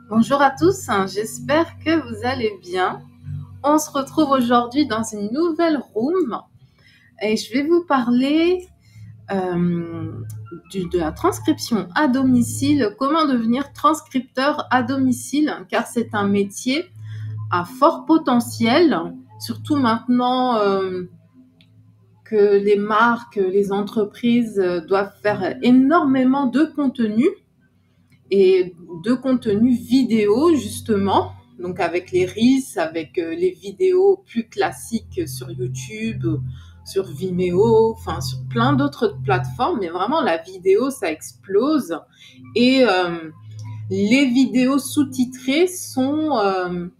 Bonjour à tous, j'espère que vous allez bien. On se retrouve aujourd'hui dans une nouvelle room et je vais vous parler de la transcription à domicile, comment devenir transcripteur à domicile, car c'est un métier à fort potentiel, surtout maintenant que les marques, les entreprises doivent faire énormément de contenu et de contenu vidéo justement, donc avec les Reels, avec les vidéos plus classiques sur YouTube, sur Vimeo, enfin sur plein d'autres plateformes, mais vraiment la vidéo ça explose et les vidéos sous-titrées sont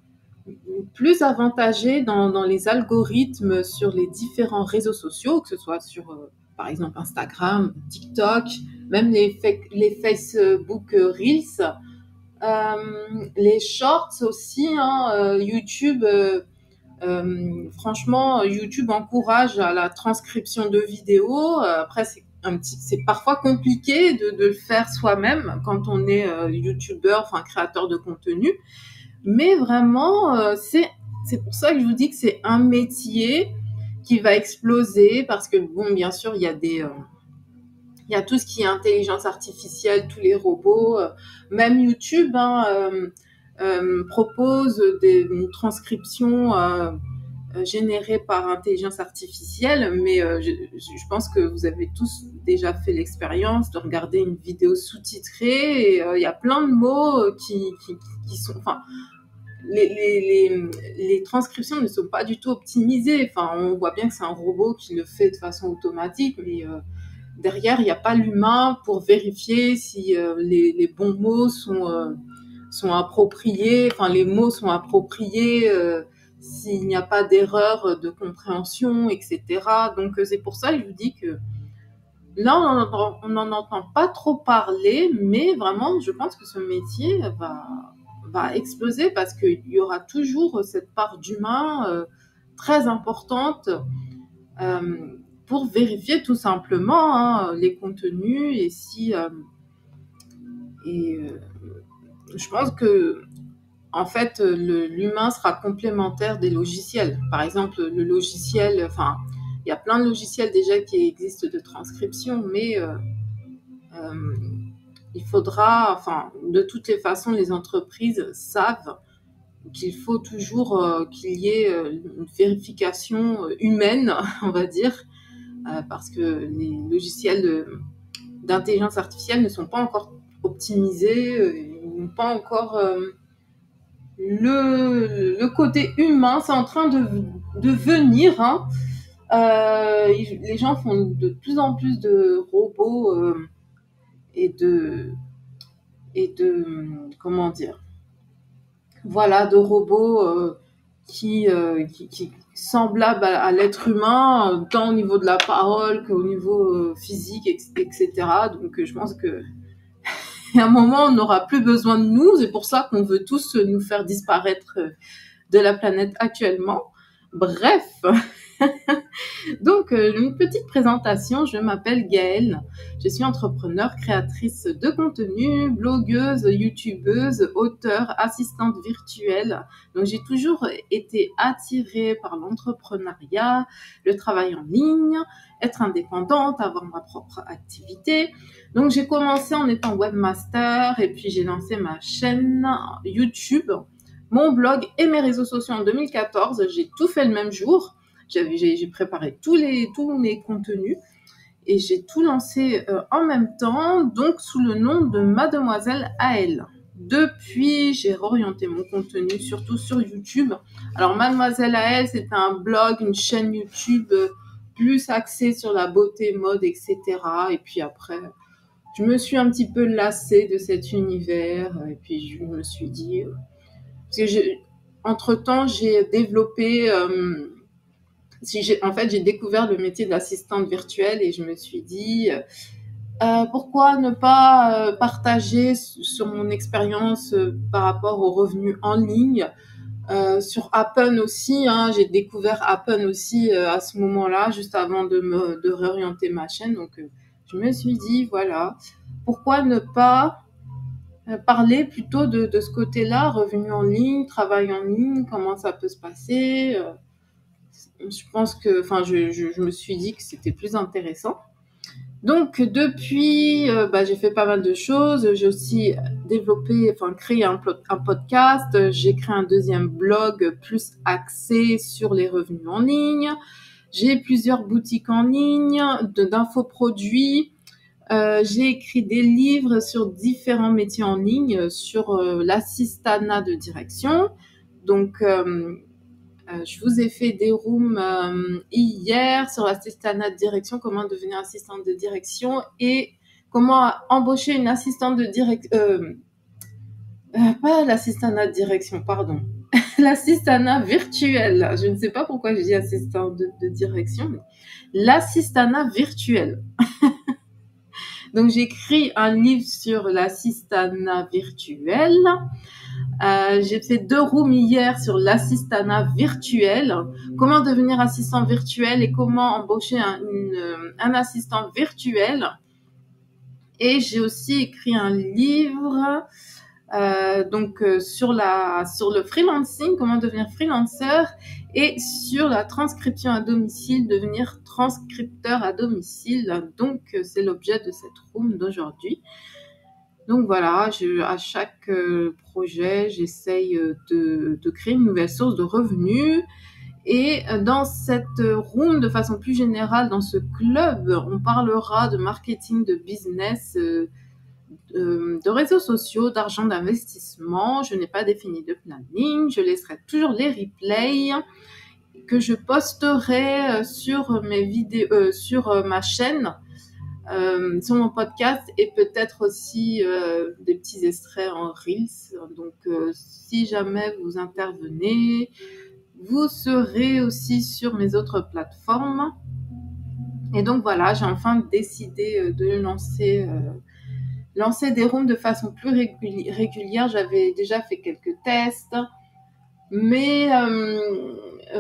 plus avantagées dans les algorithmes sur les différents réseaux sociaux, que ce soit sur par exemple Instagram, TikTok, même les Facebook Reels, les shorts aussi, YouTube. Franchement, YouTube encourage à la transcription de vidéos. Après, c'est parfois compliqué de le faire soi-même quand on est YouTubeur, enfin créateur de contenu. Mais vraiment, c'est pour ça que je vous dis que c'est un métier qui va exploser parce que bon, bien sûr, il y a tout ce qui est intelligence artificielle, tous les robots, même YouTube propose une transcription générée par intelligence artificielle, mais je pense que vous avez tous déjà fait l'expérience de regarder une vidéo sous-titrée et il y a plein de mots qui sont, enfin, les transcriptions ne sont pas du tout optimisées. Enfin, on voit bien que c'est un robot qui le fait de façon automatique, mais derrière, il n'y a pas l'humain pour vérifier si les bons mots sont appropriés, enfin les mots sont appropriés, s'il n'y a pas d'erreur de compréhension, etc. Donc c'est pour ça que je vous dis que là, on n'en entend pas trop parler, mais vraiment, je pense que ce métier va exploser parce qu'il y aura toujours cette part d'humain très importante pour vérifier tout simplement les contenus et si je pense que en fait l'humain sera complémentaire des logiciels. Par exemple, le logiciel, enfin il y a plein de logiciels déjà qui existent de transcription, mais il faudra, enfin de toutes les façons, les entreprises savent qu'il faut toujours qu'il y ait une vérification humaine, on va dire, parce que les logiciels d'intelligence artificielle ne sont pas encore optimisés, ils n'ont pas encore le côté humain, c'est en train de venir. Les gens font de plus en plus de robots et de comment dire, voilà, de robots qui semblables à l'être humain, tant au niveau de la parole qu'au niveau physique, etc. Donc je pense que à un moment, on n'aura plus besoin de nous. C'est pour ça qu'on veut tous nous faire disparaître de la planète actuellement. Bref, donc une petite présentation. Je m'appelle Gaëlle. Je suis entrepreneur, créatrice de contenu, blogueuse, youtubeuse, auteure, assistante virtuelle. Donc j'ai toujours été attirée par l'entrepreneuriat, le travail en ligne, être indépendante, avoir ma propre activité. Donc j'ai commencé en étant webmaster et puis j'ai lancé ma chaîne YouTube, mon blog et mes réseaux sociaux en 2014. J'ai tout fait le même jour. J'ai préparé tous mes contenus et j'ai tout lancé en même temps, donc sous le nom de Mademoiselle AL. Depuis, j'ai réorienté mon contenu surtout sur YouTube. Alors Mademoiselle AL, c'est un blog, une chaîne YouTube plus axée sur la beauté, mode, etc. Et puis après, je me suis un petit peu lassée de cet univers et puis je me suis dit, parce que entre-temps, j'ai développé en fait, j'ai découvert le métier d'assistante virtuelle et je me suis dit, pourquoi ne pas partager sur mon expérience par rapport aux revenus en ligne, sur Appen aussi. J'ai découvert Appen aussi à ce moment-là, juste avant de réorienter ma chaîne. Donc, je me suis dit, voilà, pourquoi ne pas parler plutôt de ce côté-là, revenu en ligne, travail en ligne, comment ça peut se passer. Je pense que, enfin, je me suis dit que c'était plus intéressant. Donc depuis, j'ai fait pas mal de choses. J'ai aussi développé, enfin créé un podcast. J'ai créé un deuxième blog plus axé sur les revenus en ligne. J'ai plusieurs boutiques en ligne d'infoproduits. J'ai écrit des livres sur différents métiers en ligne, sur l'assistanat de direction. Donc, je vous ai fait des rooms hier sur l'assistanat de direction, comment devenir assistante de direction et comment embaucher une assistante de direction. Pas l'assistanat de direction, pardon. L'assistanat virtuel. Je ne sais pas pourquoi je dis assistante de direction, mais l'assistanat virtuel. Donc, j'ai écrit un livre sur l'assistanat virtuel. J'ai fait 2 rooms hier sur l'assistanat virtuel. Comment devenir assistant virtuel et comment embaucher un assistant virtuel. Et j'ai aussi écrit un livre sur le freelancing, comment devenir freelancer, et sur la transcription à domicile, devenir transcripteur à domicile. Donc c'est l'objet de cette room d'aujourd'hui. Donc voilà, à chaque projet, j'essaye de créer une nouvelle source de revenus. Et dans cette room, de façon plus générale, dans ce club, on parlera de marketing, de business, de réseaux sociaux, d'argent d'investissement. Je n'ai pas défini de planning. Je laisserai toujours les replays que je posterai sur mes vidéos, sur ma chaîne, sur mon podcast, et peut-être aussi des petits extraits en Reels. Donc, si jamais vous intervenez, vous serez aussi sur mes autres plateformes. Et donc voilà, j'ai enfin décidé de lancer des rooms de façon plus régulière. J'avais déjà fait quelques tests, mais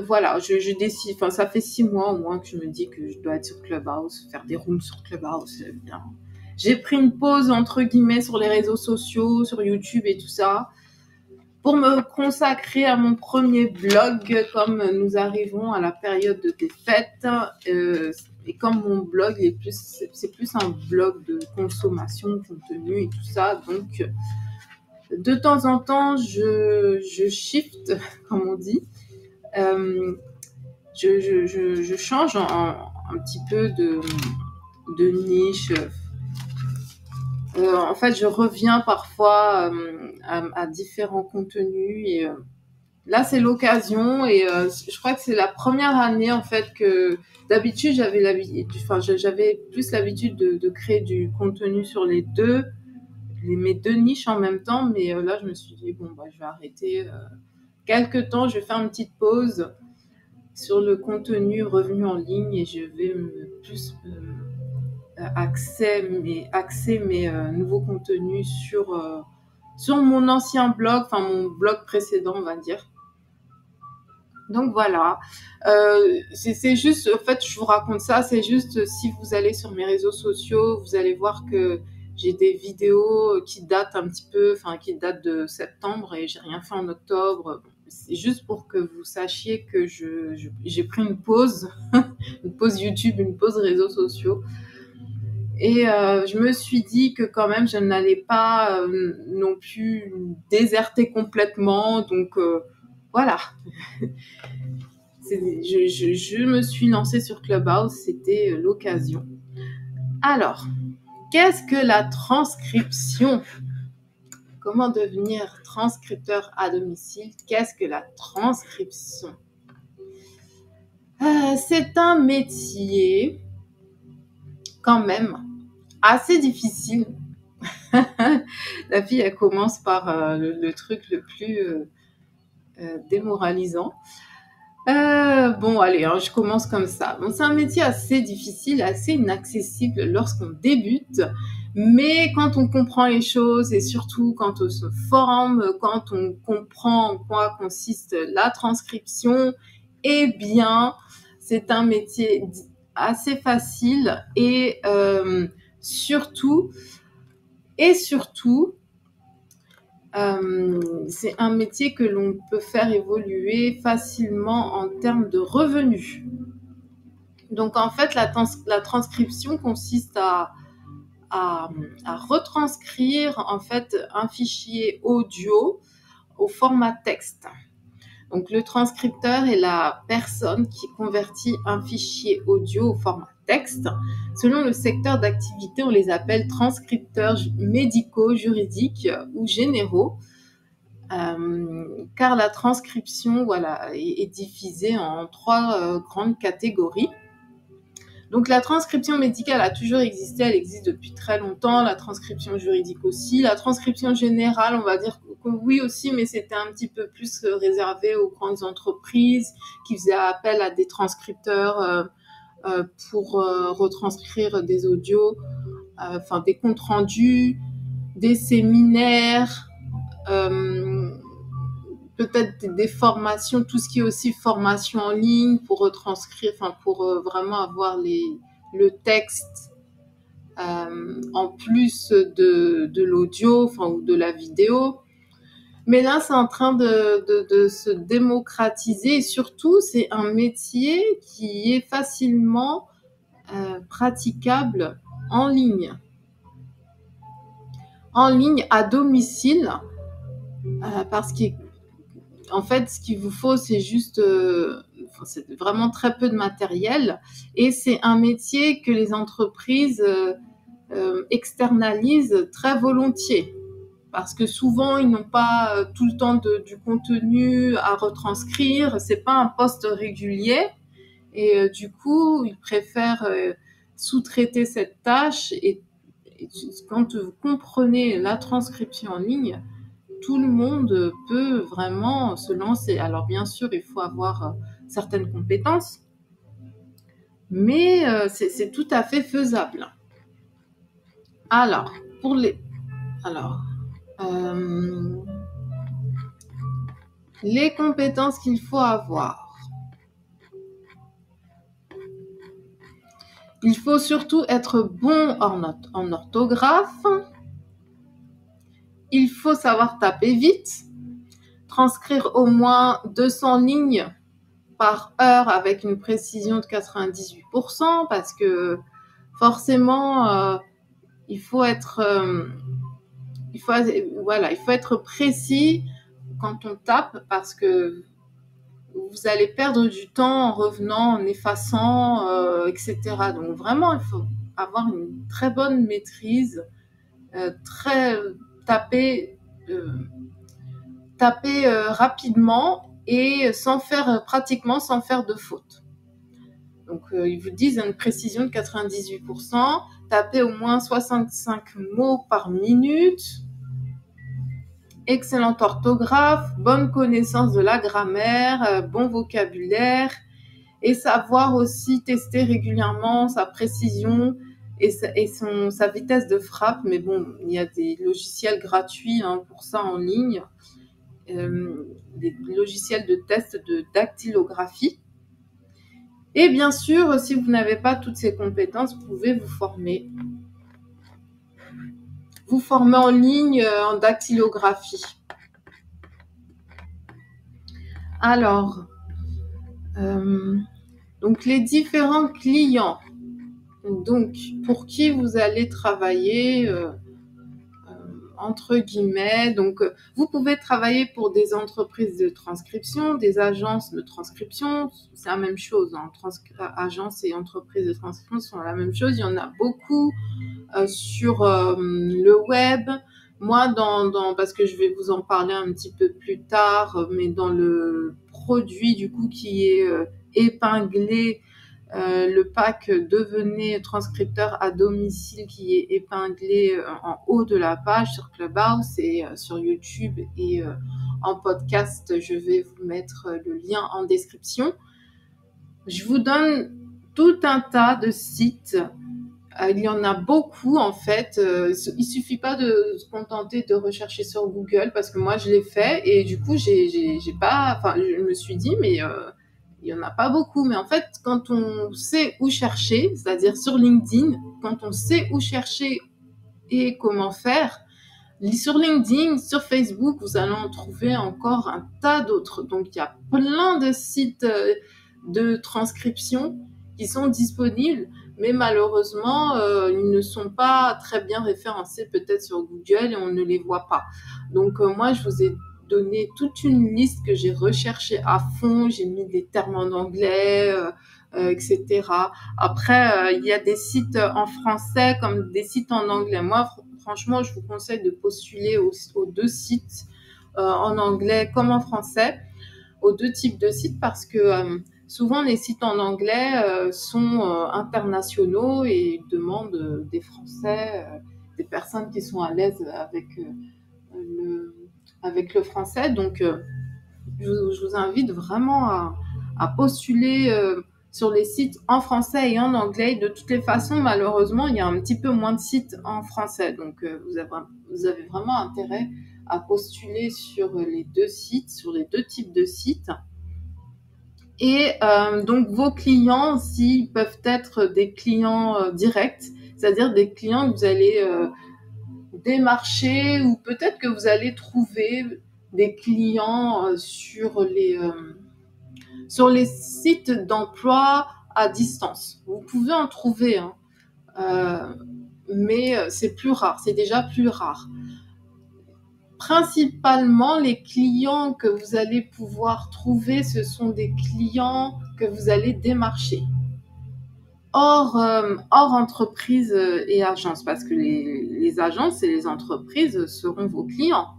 voilà, je décide, enfin ça fait 6 mois au moins que je me dis que je dois être sur Clubhouse, faire des rooms sur Clubhouse. Bien. J'ai pris une pause entre guillemets sur les réseaux sociaux, sur YouTube et tout ça, pour me consacrer à mon premier blog, comme nous arrivons à la période des fêtes. Et comme mon blog c'est plus un blog de consommation de contenu et tout ça, donc de temps en temps je shift, comme on dit, je change un petit peu de niche. En fait, je reviens parfois à différents contenus, et là c'est l'occasion, et je crois que c'est la première année en fait que d'habitude j'avais plus l'habitude de créer du contenu sur mes 2 niches en même temps, mais là je me suis dit je vais arrêter quelque temps, je vais faire une petite pause sur le contenu revenu en ligne, et je vais plus axer mes nouveaux contenus sur mon ancien blog, enfin mon blog précédent, on va dire. Donc voilà, c'est juste, en fait, je vous raconte ça, c'est juste, si vous allez sur mes réseaux sociaux, vous allez voir que j'ai des vidéos qui datent un petit peu, enfin qui datent de septembre, et j'ai rien fait en octobre. C'est juste pour que vous sachiez que j'ai pris une pause, une pause YouTube, une pause réseaux sociaux. Et je me suis dit que quand même, je n'allais pas non plus déserter complètement. Donc voilà. Je me suis lancée sur Clubhouse, c'était l'occasion. Alors, qu'est-ce que la transcription ? Comment devenir transcripteur à domicile ? Qu'est-ce que la transcription ? C'est un métier quand même assez difficile. La fille, elle commence par le truc le plus démoralisant. Allez, je commence comme ça. Bon, c'est un métier assez difficile, assez inaccessible lorsqu'on débute, mais quand on comprend les choses, et surtout quand on se forme, quand on comprend en quoi consiste la transcription, eh bien, c'est un métier assez facile, et surtout, c'est un métier que l'on peut faire évoluer facilement en termes de revenus. Donc en fait, la transcription consiste à retranscrire en fait un fichier audio au format texte. Donc le transcripteur est la personne qui convertit un fichier audio au format texte. Selon le secteur d'activité, on les appelle transcripteurs médicaux, juridiques ou généraux, car la transcription est divisée en 3 grandes catégories. Donc la transcription médicale a toujours existé, elle existe depuis très longtemps, la transcription juridique aussi. La transcription générale, on va dire que oui aussi, mais c'était un petit peu plus réservé aux grandes entreprises qui faisaient appel à des transcripteurs pour retranscrire des audios, des comptes rendus, des séminaires, peut-être des formations, tout ce qui est aussi formation en ligne pour retranscrire, pour vraiment avoir le texte en plus de l'audio, ou de la vidéo. Mais là, c'est en train de se démocratiser et surtout, c'est un métier qui est facilement praticable en ligne. En ligne, à domicile, parce qu'en fait, ce qu'il vous faut, c'est juste, c'est vraiment très peu de matériel et c'est un métier que les entreprises externalisent très volontiers. Parce que souvent, ils n'ont pas tout le temps du contenu à retranscrire. C'est pas un poste régulier. Et du coup, ils préfèrent sous-traiter cette tâche. Et quand vous comprenez la transcription en ligne, tout le monde peut vraiment se lancer. Alors, bien sûr, il faut avoir certaines compétences. Mais c'est tout à fait faisable. Alors, les compétences qu'il faut avoir. Il faut surtout être bon en orthographe. Il faut savoir taper vite. Transcrire au moins 200 lignes par heure avec une précision de 98%, parce que forcément, il faut être précis quand on tape, parce que vous allez perdre du temps en revenant, en effaçant, etc. Donc vraiment, il faut avoir une très bonne maîtrise, taper rapidement et pratiquement sans faire de faute. Donc ils vous disent une précision de 98%, taper au moins 65 mots par minute, excellente orthographe, bonne connaissance de la grammaire, bon vocabulaire, et savoir aussi tester régulièrement sa précision et sa vitesse de frappe. Mais bon, il y a des logiciels gratuits pour ça en ligne, des logiciels de test de dactylographie. Et bien sûr, si vous n'avez pas toutes ces compétences, vous pouvez vous former. Vous former en ligne en dactylographie. Alors, donc les différents clients, donc pour qui vous allez travailler, entre guillemets. Donc, vous pouvez travailler pour des entreprises de transcription, des agences de transcription, c'est la même chose. Agences et entreprises de transcription sont la même chose. Il y en a beaucoup sur le web. Moi, parce que je vais vous en parler un petit peu plus tard, mais dans le produit du coup qui est épinglé, le pack Devenez transcripteur à domicile qui est épinglé en haut de la page sur Clubhouse et sur YouTube et en podcast, je vais vous mettre le lien en description. Je vous donne tout un tas de sites. Il y en a beaucoup en fait. Il suffit pas de se contenter de rechercher sur Google, parce que moi je l'ai fait et du coup je me suis dit mais il y en a pas beaucoup, mais en fait, quand on sait où chercher, c'est-à-dire sur LinkedIn, quand on sait où chercher et comment faire, sur LinkedIn, sur Facebook, vous allez en trouver encore un tas d'autres. Donc, il y a plein de sites de transcription qui sont disponibles, mais malheureusement, ils ne sont pas très bien référencés peut-être sur Google et on ne les voit pas. Donc, moi, je vous ai donné toute une liste que j'ai recherchée à fond. J'ai mis des termes en anglais, etc. Après, il y a des sites en français comme des sites en anglais. Moi, franchement, je vous conseille de postuler aux deux sites, en anglais comme en français, aux deux types de sites parce que souvent les sites en anglais sont internationaux et demandent des Français, des personnes qui sont à l'aise le, avec le français. Donc, je vous invite vraiment à postuler sur les sites en français et en anglais. De toutes les façons, malheureusement, il y a un petit peu moins de sites en français. Donc, vous avez vraiment intérêt à postuler sur les deux sites, sur les deux types de sites. Et donc, vos clients aussi peuvent être des clients directs, c'est-à-dire des clients que vous allez démarcher ou peut-être que vous allez trouver des clients sur les sites d'emploi à distance. Vous pouvez en trouver, hein, mais c'est plus rare, c'est déjà plus rare. Principalement, les clients que vous allez pouvoir trouver, ce sont des clients que vous allez démarcher. Hors entreprise et agence, parce que les agences et les entreprises seront vos clients.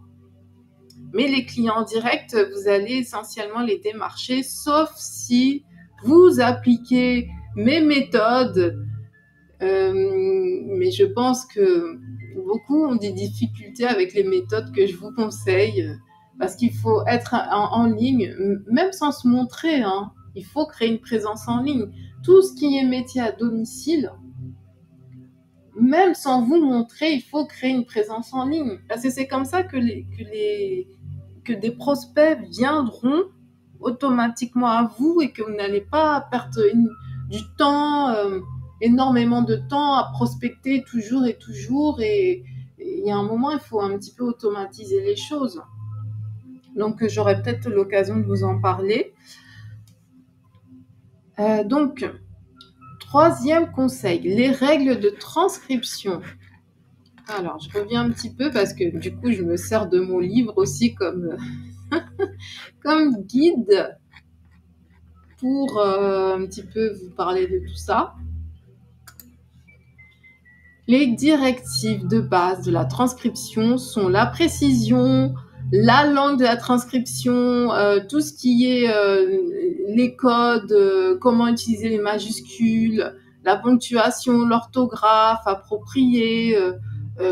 Mais les clients directs, vous allez essentiellement les démarcher, sauf si vous appliquez mes méthodes. Mais je pense que beaucoup ont des difficultés avec les méthodes que je vous conseille, parce qu'il faut être en ligne, même sans se montrer, hein. Il faut créer une présence en ligne. Tout ce qui est métier à domicile, même sans vous montrer, il faut créer une présence en ligne. Parce que c'est comme ça que des prospects viendront automatiquement à vous et que vous n'allez pas perdre du temps, énormément de temps à prospecter toujours et toujours. Et il y a un moment, il faut un petit peu automatiser les choses. Donc, j'aurai peut-être l'occasion de vous en parler. Donc, troisième conseil, les règles de transcription. Alors, je reviens un petit peu parce que du coup, je me sers de mon livre aussi comme guide pour un petit peu vous parler de tout ça. Les directives de base de la transcription sont la précision, la langue de la transcription, tout ce qui est les codes, comment utiliser les majuscules, la ponctuation, l'orthographe appropriée,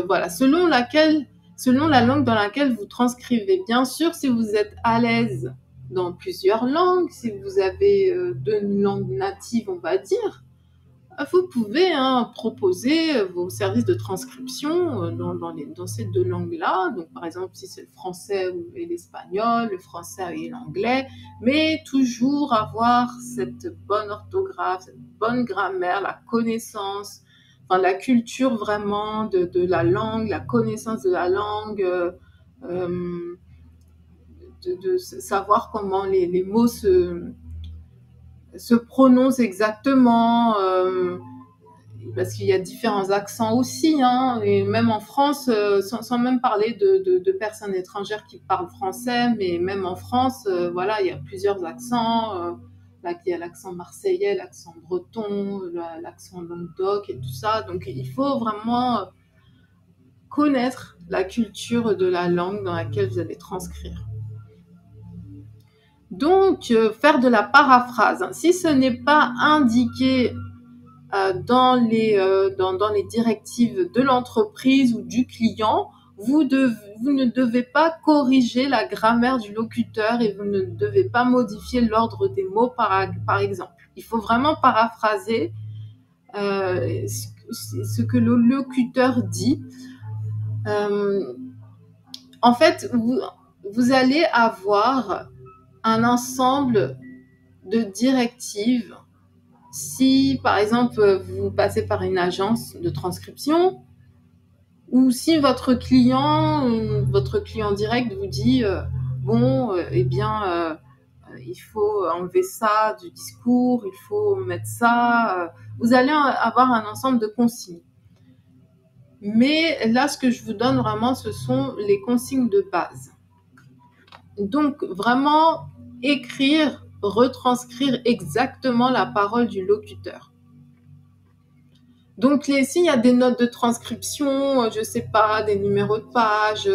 voilà, selon la langue dans laquelle vous transcrivez. Bien sûr, si vous êtes à l'aise dans plusieurs langues, si vous avez deux langues natives, on va dire, vous pouvez proposer vos services de transcription dans ces deux langues-là. Donc, par exemple, si c'est le français et l'espagnol, le français et l'anglais, mais toujours avoir cette bonne orthographe, cette bonne grammaire, la connaissance, enfin la culture vraiment de la langue, la connaissance de la langue, de savoir comment les mots se prononcent exactement, parce qu'il y a différents accents aussi, hein, et même en France, sans même parler de personnes étrangères qui parlent français, mais même en France, voilà, il y a plusieurs accents. Là, il y a l'accent marseillais, l'accent breton, l'accent languedoc et tout ça. Donc, il faut vraiment connaître la culture de la langue dans laquelle vous allez transcrire. Donc, faire de la paraphrase. Si ce n'est pas indiqué dans les directives de l'entreprise ou du client, vous ne devez pas corriger la grammaire du locuteur et vous ne devez pas modifier l'ordre des mots, par exemple. Il faut vraiment paraphraser ce que le locuteur dit. En fait, vous allez avoir un ensemble de directives. Si, par exemple, vous passez par une agence de transcription, ou si votre client direct vous dit il faut enlever ça du discours, il faut mettre ça, vous allez avoir un ensemble de consignes. Mais là, ce que je vous donne vraiment, ce sont les consignes de base. Donc, vraiment écrire, retranscrire exactement la parole du locuteur. Donc, s'il y a des notes de transcription, je sais pas, des numéros de page,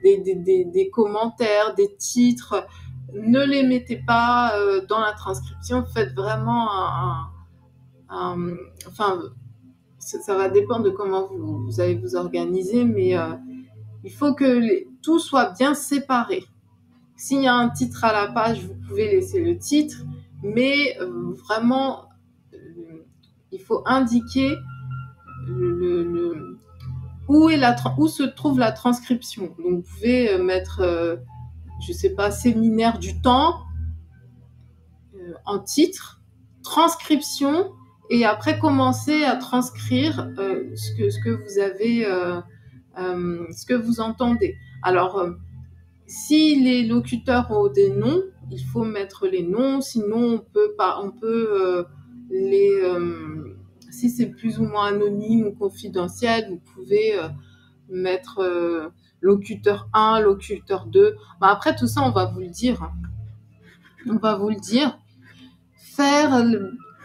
des commentaires, des titres, ne les mettez pas dans la transcription. Faites vraiment ça va dépendre de comment vous allez vous organiser, mais il faut que tout soit bien séparé. S'il y a un titre à la page, vous pouvez laisser le titre, mais vraiment, il faut indiquer où se trouve la transcription. Donc, vous pouvez mettre, je sais pas, séminaire du temps en titre, transcription, et après commencer à transcrire ce que vous avez, ce que vous entendez. Alors, si les locuteurs ont des noms, il faut mettre les noms. Sinon, si c'est plus ou moins anonyme ou confidentiel, vous pouvez mettre locuteur 1, locuteur 2. Après, tout ça, on va vous le dire. On va vous le dire.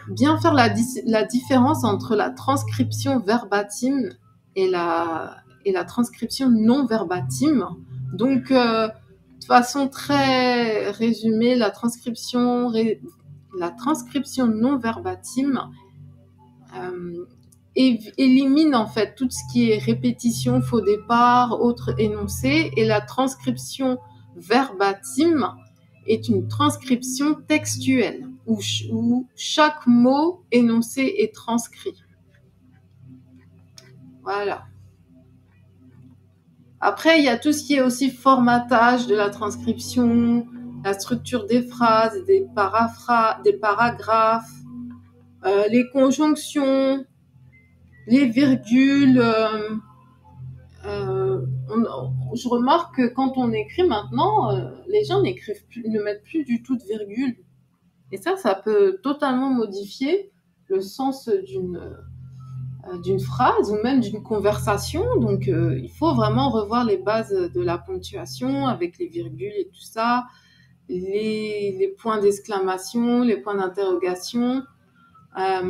Bien faire la différence entre la transcription verbatim et la transcription non verbatim. Donc, de façon très résumée, la transcription non verbatim élimine en fait tout ce qui est répétition, faux départ, autres énoncés, et la transcription verbatim est une transcription textuelle où chaque mot énoncé est transcrit. Voilà. Après, il y a tout ce qui est aussi formatage de la transcription, la structure des phrases, des paragraphes, les conjonctions, les virgules. Je remarque que quand on écrit maintenant, les gens ne mettent plus du tout de virgule. Et ça peut totalement modifier le sens d'une phrase ou même d'une conversation. Donc, il faut vraiment revoir les bases de la ponctuation avec les virgules et tout ça, les points d'exclamation, les points d'interrogation, bien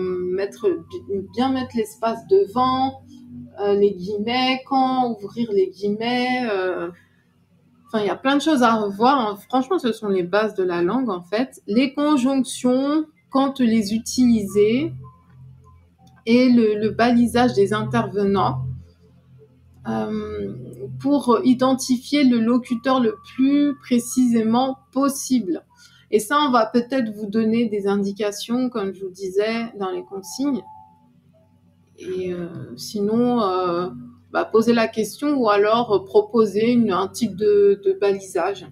mettre l'espace devant, les guillemets, quand ouvrir les guillemets. Il y a plein de choses à revoir. Franchement, ce sont les bases de la langue, en fait. Les conjonctions, quand les utiliser, et le balisage des intervenants pour identifier le locuteur le plus précisément possible. Et ça, on va peut-être vous donner des indications, comme je vous disais, dans les consignes. Et sinon, posez la question ou alors proposer un type de balisage.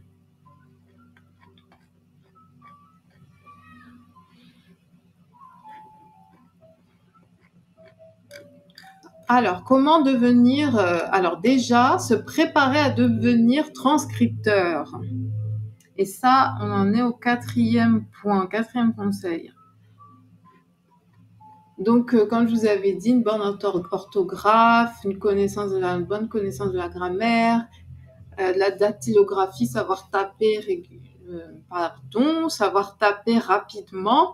Alors, comment devenir... alors déjà, se préparer à devenir transcripteur. Et ça, on en est au 4e conseil. Donc, comme je vous avais dit, une bonne orthographe, une bonne connaissance de la grammaire, la dactylographie, savoir taper rapidement,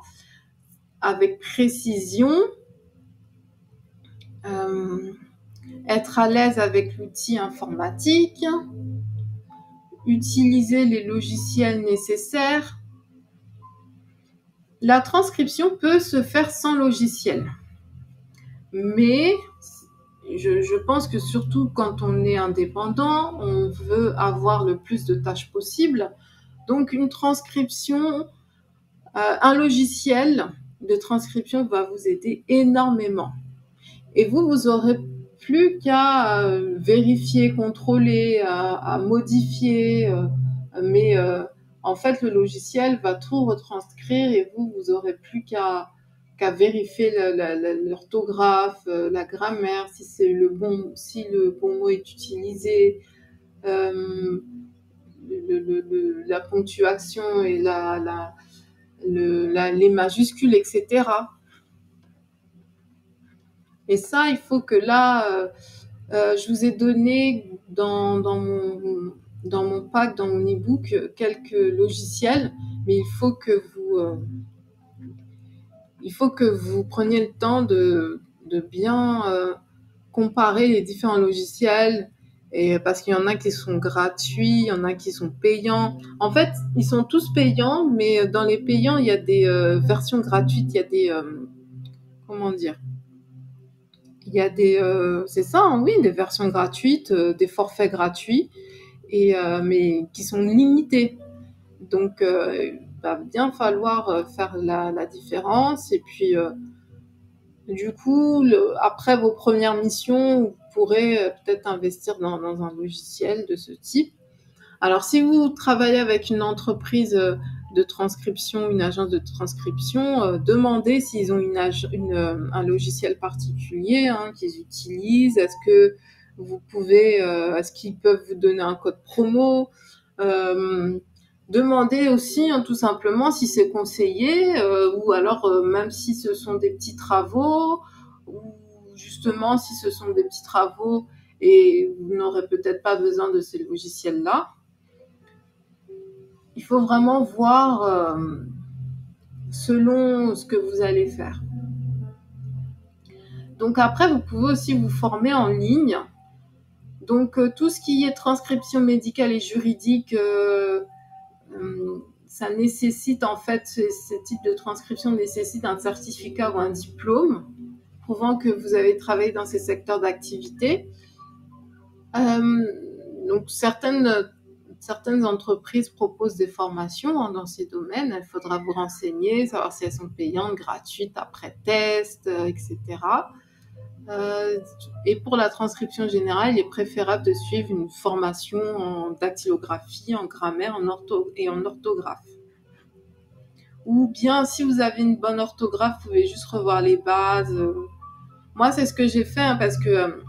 avec précision, être à l'aise avec l'outil informatique, utiliser les logiciels nécessaires. La transcription peut se faire sans logiciel, mais je pense que surtout quand on est indépendant, on veut avoir le plus de tâches possible. Donc une transcription, un logiciel de transcription va vous aider énormément. Et vous aurez plus qu'à vérifier, contrôler, à modifier, mais en fait, le logiciel va tout retranscrire et vous aurez plus qu'à vérifier l'orthographe, la grammaire, si le bon mot est utilisé, la ponctuation et les majuscules, etc. Et ça, il faut que là, je vous ai donné dans mon pack, dans mon e-book, quelques logiciels, mais il faut que vous preniez le temps de bien comparer les différents logiciels, et parce qu'il y en a qui sont gratuits, il y en a qui sont payants. En fait, ils sont tous payants, mais dans les payants, il y a des versions gratuites, il y a des comment dire, il y a c'est ça, hein, oui, des versions gratuites, des forfaits gratuits, mais qui sont limités. Donc, il va bien falloir faire la différence. Et puis, du coup, après vos premières missions, vous pourrez peut-être investir dans un logiciel de ce type. Alors, si vous travaillez avec une entreprise de transcription, une agence de transcription, demandez s'ils ont un logiciel particulier qu'ils utilisent. Est-ce qu'ils peuvent vous donner un code promo? Demandez aussi tout simplement si c'est conseillé, ou alors même si ce sont des petits travaux, ou justement si ce sont des petits travaux et vous n'aurez peut-être pas besoin de ces logiciels-là. Il faut vraiment voir selon ce que vous allez faire. Donc après, vous pouvez aussi vous former en ligne. Donc tout ce qui est transcription médicale et juridique, ça nécessite en fait, ce type de transcription nécessite un certificat ou un diplôme prouvant que vous avez travaillé dans ces secteurs d'activité. Donc certaines entreprises proposent des formations dans ces domaines. Il faudra vous renseigner, savoir si elles sont payantes, gratuites, après test, etc. Et pour la transcription générale, il est préférable de suivre une formation en dactylographie, en grammaire et en orthographe. Ou bien, si vous avez une bonne orthographe, vous pouvez juste revoir les bases. Moi, c'est ce que j'ai fait, parce que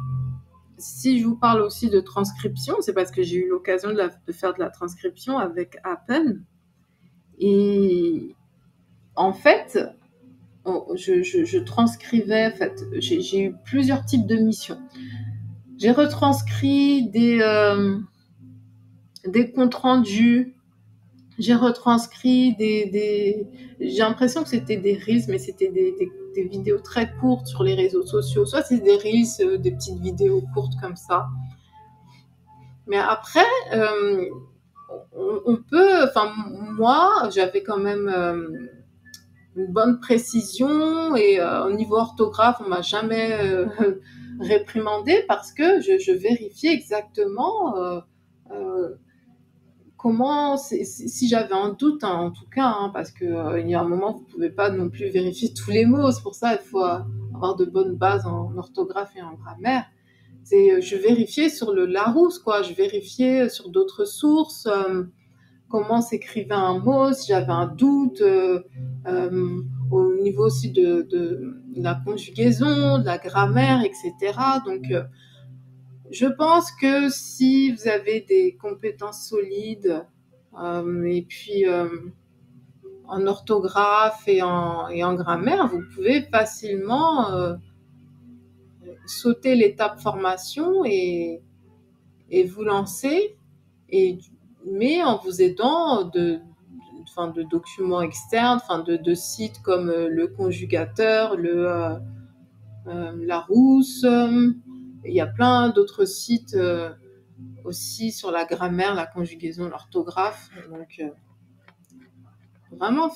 si je vous parle aussi de transcription, c'est parce que j'ai eu l'occasion de faire de la transcription avec Apple. Et en fait, je transcrivais, j'ai eu plusieurs types de missions. J'ai retranscrit des comptes rendus, j'ai retranscrit j'ai l'impression que c'était des reels, mais c'était des vidéos très courtes sur les réseaux sociaux. Soit c'est des reels, des petites vidéos courtes comme ça. Mais après, on peut, moi, j'avais quand même une bonne précision, et au niveau orthographe, on m'a jamais réprimandé, parce que je vérifiais exactement comment, si j'avais un doute, en tout cas, parce que il y a un moment, vous pouvez pas non plus vérifier tous les mots. C'est pour ça il faut avoir de bonnes bases en orthographe et en grammaire. Je vérifiais sur le Larousse, quoi. Je vérifiais sur d'autres sources comment s'écrivait un mot, si j'avais un doute, au niveau aussi de la conjugaison, de la grammaire, etc. Donc, je pense que si vous avez des compétences solides, et puis en orthographe et en grammaire, vous pouvez facilement sauter l'étape formation et vous lancer, mais en vous aidant de documents externes, de sites comme le Conjugateur, Larousse. Il y a plein d'autres sites aussi sur la grammaire, la conjugaison, l'orthographe. Donc vraiment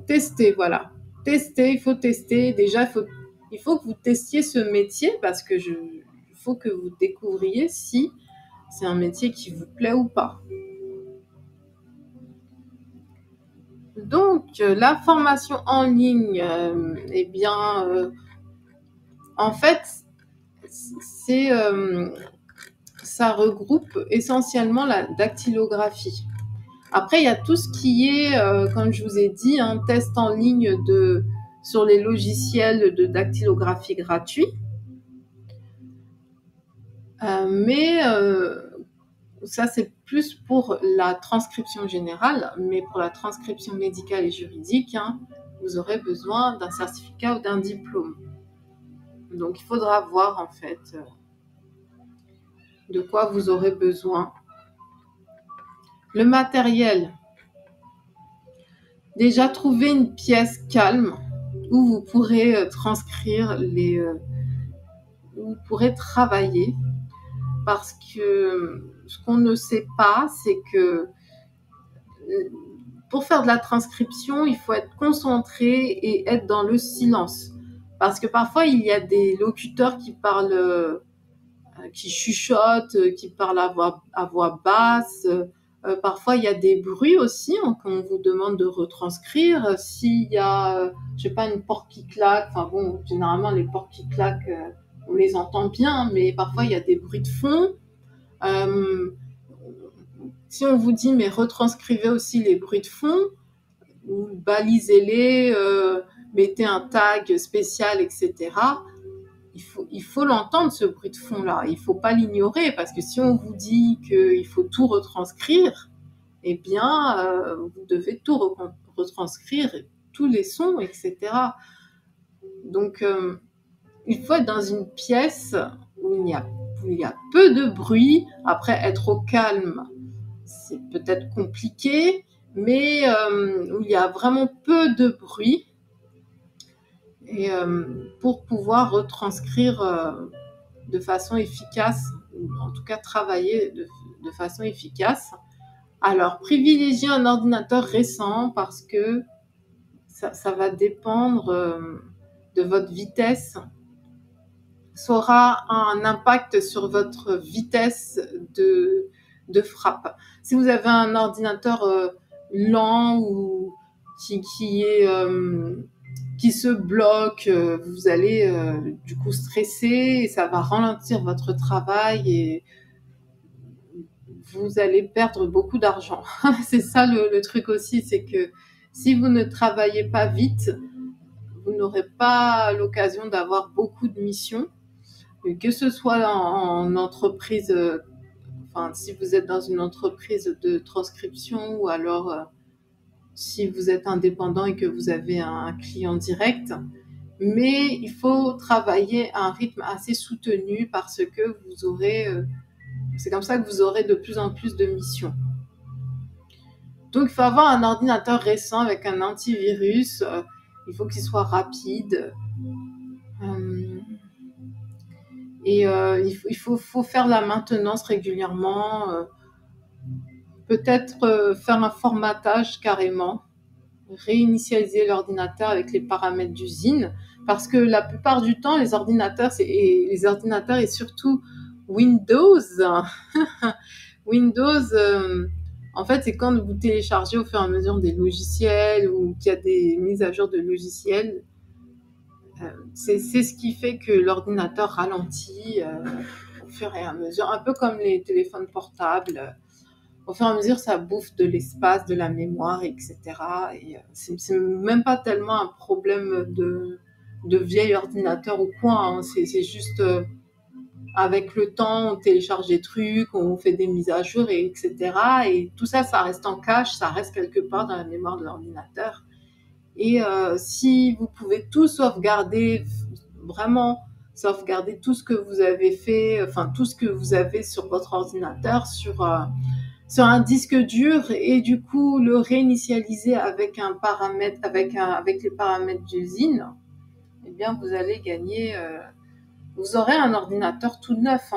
tester, voilà. Tester, il faut tester. Déjà, il faut que vous testiez ce métier, parce que il faut que vous découvriez si c'est un métier qui vous plaît ou pas. Donc, la formation en ligne, en fait, ça regroupe essentiellement la dactylographie. Après, il y a tout ce qui est, comme je vous ai dit, un test en ligne sur les logiciels de dactylographie gratuits. Mais ça, c'est plus pour la transcription générale, mais pour la transcription médicale et juridique, vous aurez besoin d'un certificat ou d'un diplôme. Donc, il faudra voir, en fait, de quoi vous aurez besoin. Le matériel. Déjà, trouver une pièce calme où vous pourrez transcrire où vous pourrez travailler. Parce que ce qu'on ne sait pas, c'est que pour faire de la transcription, il faut être concentré et être dans le silence. Parce que parfois, il y a des locuteurs qui parlent, qui chuchotent, qui parlent à voix basse. Parfois, il y a des bruits aussi qu'on vous demande de retranscrire. S'il y a, je sais pas, une porte qui claque, enfin bon, généralement, les portes qui claquent, on les entend bien, mais parfois, il y a des bruits de fond. Si on vous dit, mais retranscrivez aussi les bruits de fond, ou balisez-les, mettez un tag spécial, etc. Il faut l'entendre, ce bruit de fond-là. Il ne faut pas l'ignorer, parce que si on vous dit qu'il faut tout retranscrire, eh bien, vous devez tout retranscrire, tous les sons, etc. Donc, il faut être dans une pièce où il y a peu de bruit. Après, être au calme, c'est peut-être compliqué, mais où il y a vraiment peu de bruit, et pour pouvoir retranscrire de façon efficace, ou en tout cas travailler de façon efficace. Alors, privilégiez un ordinateur récent parce que ça va dépendre de votre vitesse. Ça aura un impact sur votre vitesse de frappe. Si vous avez un ordinateur lent ou qui se bloque, vous allez du coup stresser et ça va ralentir votre travail et vous allez perdre beaucoup d'argent. C'est ça le truc aussi, c'est que si vous ne travaillez pas vite, vous n'aurez pas l'occasion d'avoir beaucoup de missions. Que ce soit en entreprise, enfin si vous êtes dans une entreprise de transcription ou alors si vous êtes indépendant et que vous avez un client direct. Mais il faut travailler à un rythme assez soutenu parce que c'est comme ça que vous aurez de plus en plus de missions. Donc il faut avoir un ordinateur récent avec un antivirus, il faut qu'il soit rapide. Et il faut faire la maintenance régulièrement, peut-être faire un formatage carrément, réinitialiser l'ordinateur avec les paramètres d'usine, parce que la plupart du temps, les ordinateurs et surtout Windows, Windows, en fait, c'est quand vous téléchargez au fur et à mesure des logiciels ou qu'il y a des mises à jour de logiciels, c'est ce qui fait que l'ordinateur ralentit au fur et à mesure, un peu comme les téléphones portables. Au fur et à mesure, ça bouffe de l'espace, de la mémoire, etc. Et c'est même pas tellement un problème de vieil ordinateur ou quoi. C'est juste avec le temps, on télécharge des trucs, on fait des mises à jour, etc. Et tout ça, ça reste en cache, ça reste quelque part dans la mémoire de l'ordinateur. Et si vous pouvez tout sauvegarder, vraiment sauvegarder tout ce que vous avez fait, enfin tout ce que vous avez sur votre ordinateur, sur un disque dur, et du coup le réinitialiser avec les paramètres d'usine, eh bien vous allez gagner, vous aurez un ordinateur tout neuf,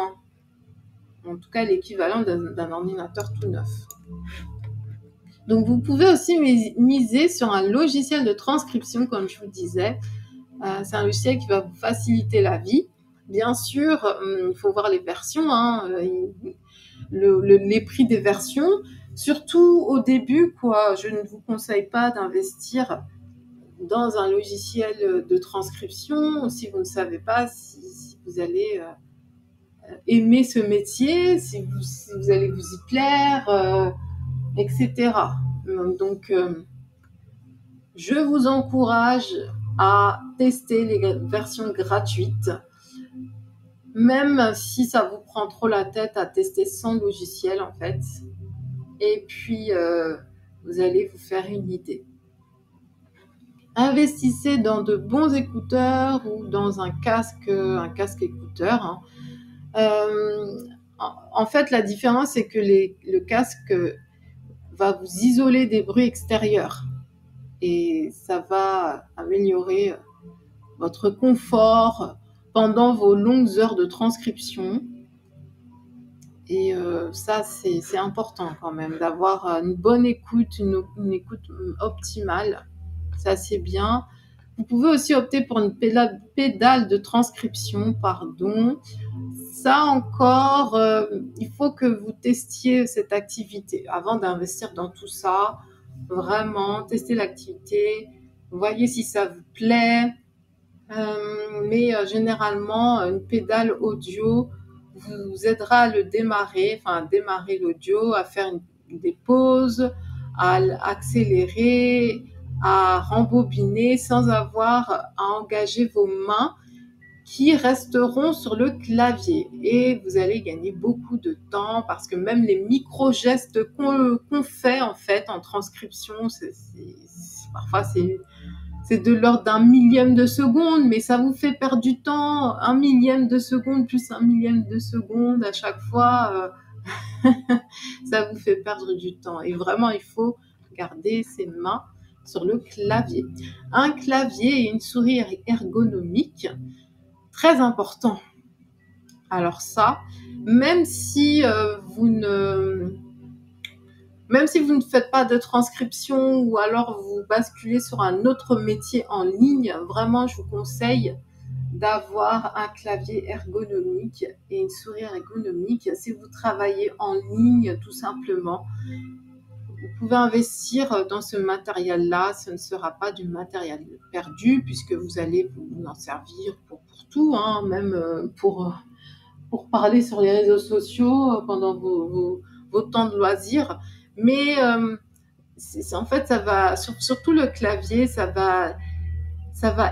en tout cas l'équivalent d'un ordinateur tout neuf. Donc vous pouvez aussi miser sur un logiciel de transcription, comme je vous disais. C'est un logiciel qui va vous faciliter la vie. Bien sûr, il faut voir les versions, les prix des versions. Surtout au début, je ne vous conseille pas d'investir dans un logiciel de transcription si vous ne savez pas si vous allez aimer ce métier, si vous allez vous y plaire, etc. Donc, je vous encourage à tester les versions gratuites, même si ça vous prend trop la tête à tester sans logiciel en fait. Et puis, vous allez vous faire une idée. Investissez dans de bons écouteurs ou dans un casque écouteur. Hein. En fait, la différence, c'est que le casque va vous isoler des bruits extérieurs et ça va améliorer votre confort pendant vos longues heures de transcription. Et ça, c'est important quand même, d'avoir une bonne écoute, une écoute optimale. Ça, c'est bien. Vous pouvez aussi opter pour une pédale de transcription, pardon. Ça encore, il faut que vous testiez cette activité avant d'investir dans tout ça. Vraiment, testez l'activité, voyez si ça vous plaît. Mais généralement, une pédale audio vous aidera à le démarrer, enfin à démarrer l'audio, à faire des pauses, à accélérer, à rembobiner sans avoir à engager vos mains qui resteront sur le clavier. Et vous allez gagner beaucoup de temps parce que même les micro-gestes qu'on fait en fait en transcription, parfois c'est de l'ordre d'un millième de seconde, mais ça vous fait perdre du temps, un millième de seconde plus un millième de seconde à chaque fois, ça vous fait perdre du temps. Et vraiment, il faut garder ses mains sur le clavier. Un clavier et une souris ergonomique, très important. Alors ça, même si vous ne faites pas de transcription ou alors vous basculez sur un autre métier en ligne, vraiment, je vous conseille d'avoir un clavier ergonomique et une souris ergonomique si vous travaillez en ligne, tout simplement. Vous pouvez investir dans ce matériel-là, ce ne sera pas du matériel perdu puisque vous allez vous en servir pour tout, hein, même pour parler sur les réseaux sociaux pendant vos temps de loisirs. Mais en fait, ça va, surtout le clavier, ça va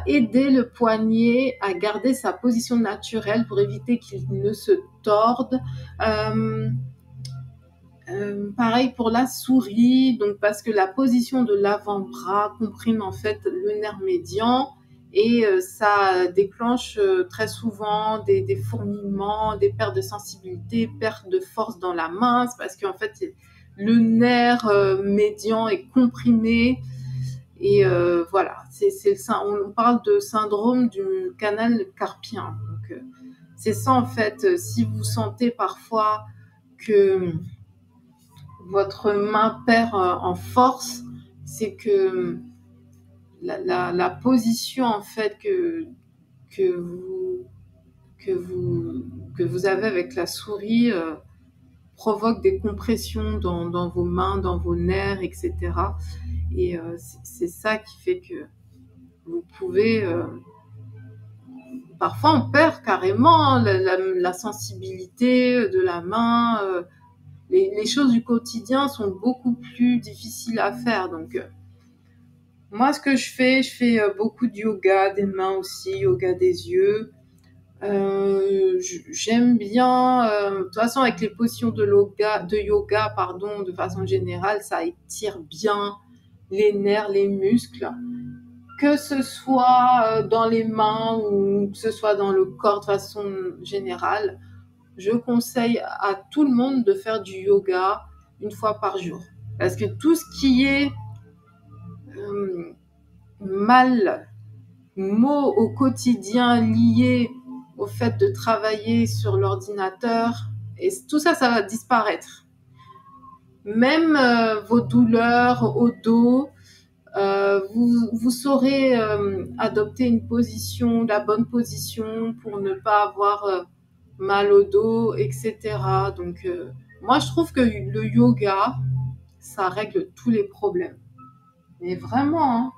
aider le poignet à garder sa position naturelle pour éviter qu'il ne se torde. Pareil pour la souris, donc parce que la position de l'avant-bras comprime en fait le nerf médian et ça déclenche très souvent des fourmillements, des pertes de sensibilité, perte de force dans la main. C'est parce qu'en fait le nerf médian est comprimé et voilà. On parle de syndrome du canal carpien. Donc c'est ça en fait. Si vous sentez parfois que votre main perd en force, c'est que la position en fait que vous avez avec la souris provoque des compressions dans vos mains, dans vos nerfs, etc. Et c'est ça qui fait que vous pouvez... parfois, on perd carrément la sensibilité de la main. Les choses du quotidien sont beaucoup plus difficiles à faire. Donc, moi, ce que je fais beaucoup de yoga des mains aussi, yoga des yeux. J'aime bien, de toute façon, avec les positions de yoga, de façon générale, ça étire bien les nerfs, les muscles. Que ce soit dans les mains ou que ce soit dans le corps de façon générale, je conseille à tout le monde de faire du yoga une fois par jour. Parce que tout ce qui est maux au quotidien liés au fait de travailler sur l'ordinateur, et tout ça, ça va disparaître. Même vos douleurs au dos, vous saurez adopter une position, la bonne position pour ne pas avoir mal au dos, etc. Donc, moi, je trouve que le yoga, ça règle tous les problèmes. Mais vraiment, hein,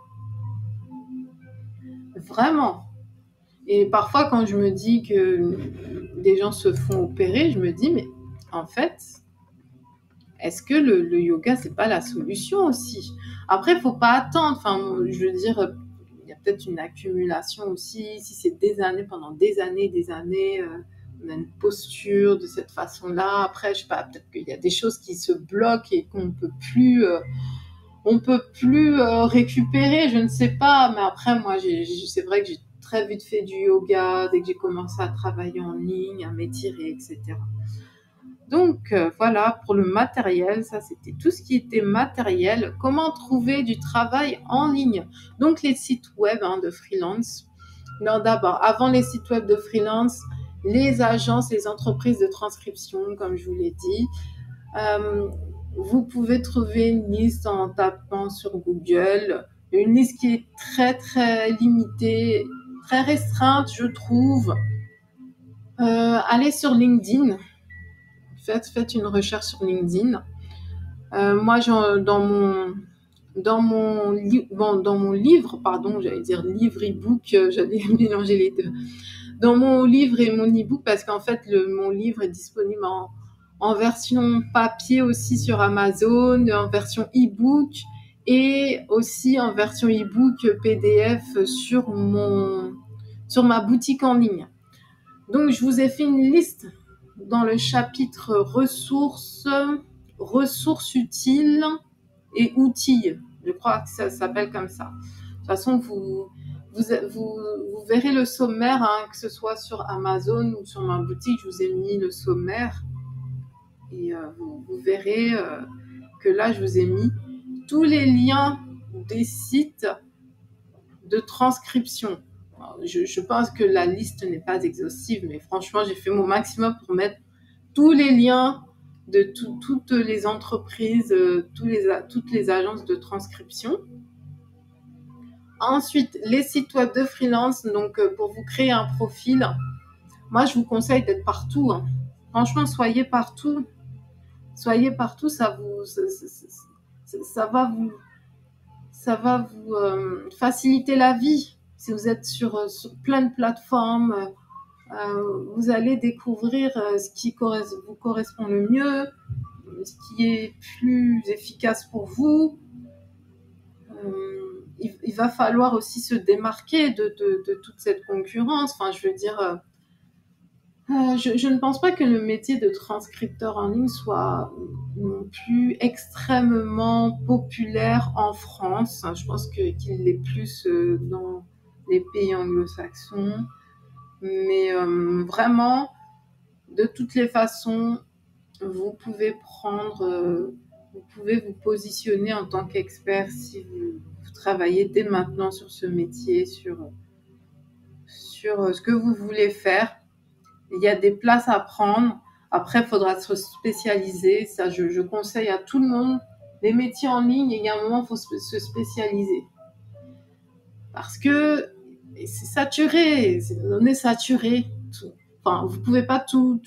vraiment. Et parfois, quand je me dis que des gens se font opérer, je me dis, mais en fait, est-ce que le yoga, c'est pas la solution aussi? Après, il faut pas attendre. Enfin, je veux dire, il y a peut-être une accumulation aussi. Si c'est des années, pendant des années, on a une posture de cette façon-là. Après, je sais pas, peut-être qu'il y a des choses qui se bloquent et qu'on peut plus, récupérer. Je ne sais pas. Mais après, moi, c'est vrai que j'ai très vite fait du yoga dès que j'ai commencé à travailler en ligne, à m'étirer, etc. Donc voilà, pour le matériel, ça c'était tout ce qui était matériel. Comment trouver du travail en ligne? Donc les sites web de freelance. Non, d'abord, avant les sites web de freelance, les agences, les entreprises de transcription, comme je vous l'ai dit. Vous pouvez trouver une liste en tapant sur Google, une liste qui est très très limitée, très restreinte, je trouve. Allez sur LinkedIn. Faites une recherche sur LinkedIn. Moi, dans mon livre, pardon, j'allais dire livre e-book, j'allais mélanger les deux. Dans mon livre et mon e-book, parce qu'en fait, mon livre est disponible en version papier aussi sur Amazon, en version e-book et aussi en version e-book PDF sur ma boutique en ligne. Donc, je vous ai fait une liste dans le chapitre ressources utiles et outils. Je crois que ça s'appelle comme ça. De toute façon, vous verrez le sommaire, que ce soit sur Amazon ou sur ma boutique. Je vous ai mis le sommaire et vous verrez que là, je vous ai mis tous les liens des sites de transcription. Je pense que la liste n'est pas exhaustive, mais franchement, j'ai fait mon maximum pour mettre tous les liens de toutes les entreprises, toutes les agences de transcription. Ensuite, les sites web de freelance. Donc, pour vous créer un profil, moi, je vous conseille d'être partout. Franchement, soyez partout. Soyez partout, ça va vous faciliter la vie. Si vous êtes sur plein de plateformes, vous allez découvrir ce qui vous correspond le mieux, ce qui est plus efficace pour vous. Il va falloir aussi se démarquer de toute cette concurrence. Enfin, je veux dire, je ne pense pas que le métier de transcripteur en ligne soit non plus extrêmement populaire en France. Je pense qu'il l'est plus dans les pays anglo-saxons. Mais vraiment, de toutes les façons, vous pouvez vous positionner en tant qu'expert si vous travaillez dès maintenant sur ce métier, sur ce que vous voulez faire. Il y a des places à prendre. Après, il faudra se spécialiser. Ça, je conseille à tout le monde. Les métiers en ligne, il y a un moment, il faut se spécialiser. Parce que c'est saturé. On est saturé. Enfin, vous pouvez pas tout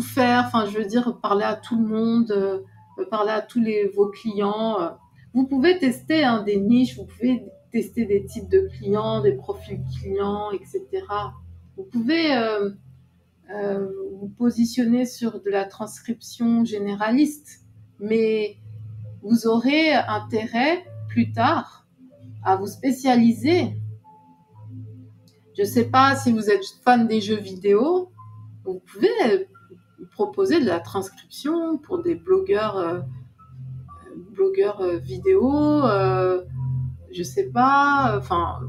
faire. Enfin, je veux dire, parler à tout le monde, parler à vos clients. Vous pouvez tester des niches. Vous pouvez tester des types de clients, des profils clients, etc. Vous pouvez vous positionner sur de la transcription généraliste, mais vous aurez intérêt plus tard à vous spécialiser. Je ne sais pas si vous êtes fan des jeux vidéo, vous pouvez proposer de la transcription pour des blogueurs vidéo, je sais pas, enfin,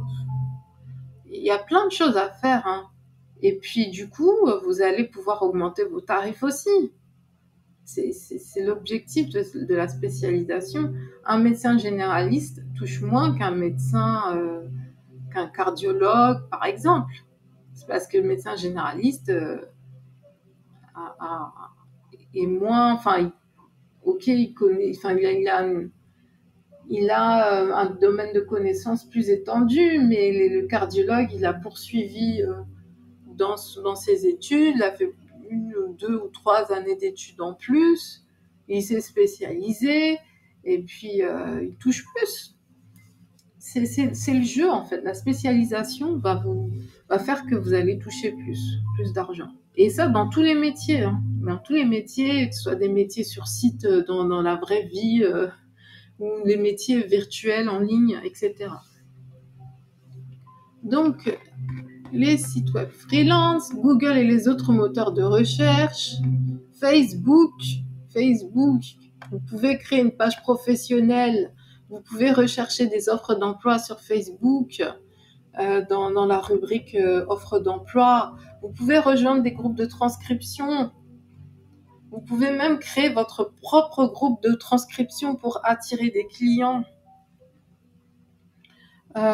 il y a plein de choses à faire. Et puis, du coup, vous allez pouvoir augmenter vos tarifs aussi. C'est l'objectif de la spécialisation. Un médecin généraliste touche moins qu'un cardiologue, par exemple. C'est parce que le médecin généraliste est moins, enfin, ok, il connaît, enfin, il a un domaine de connaissances plus étendu, mais le cardiologue, il a poursuivi dans ses études, il a fait 1, 2 ou 3 années d'études en plus, il s'est spécialisé, et puis il touche plus. C'est le jeu, en fait. La spécialisation va va faire que vous allez toucher plus d'argent. Et ça, dans tous les métiers, hein. Dans tous les métiers, que ce soit des métiers sur site, dans la vraie vie, ou les métiers virtuels en ligne, etc. Donc, les sites web freelance, Google et les autres moteurs de recherche, Facebook, vous pouvez créer une page professionnelle, vous pouvez rechercher des offres d'emploi sur Facebook, dans la rubrique offres d'emploi, vous pouvez rejoindre des groupes de transcription, vous pouvez même créer votre propre groupe de transcription pour attirer des clients.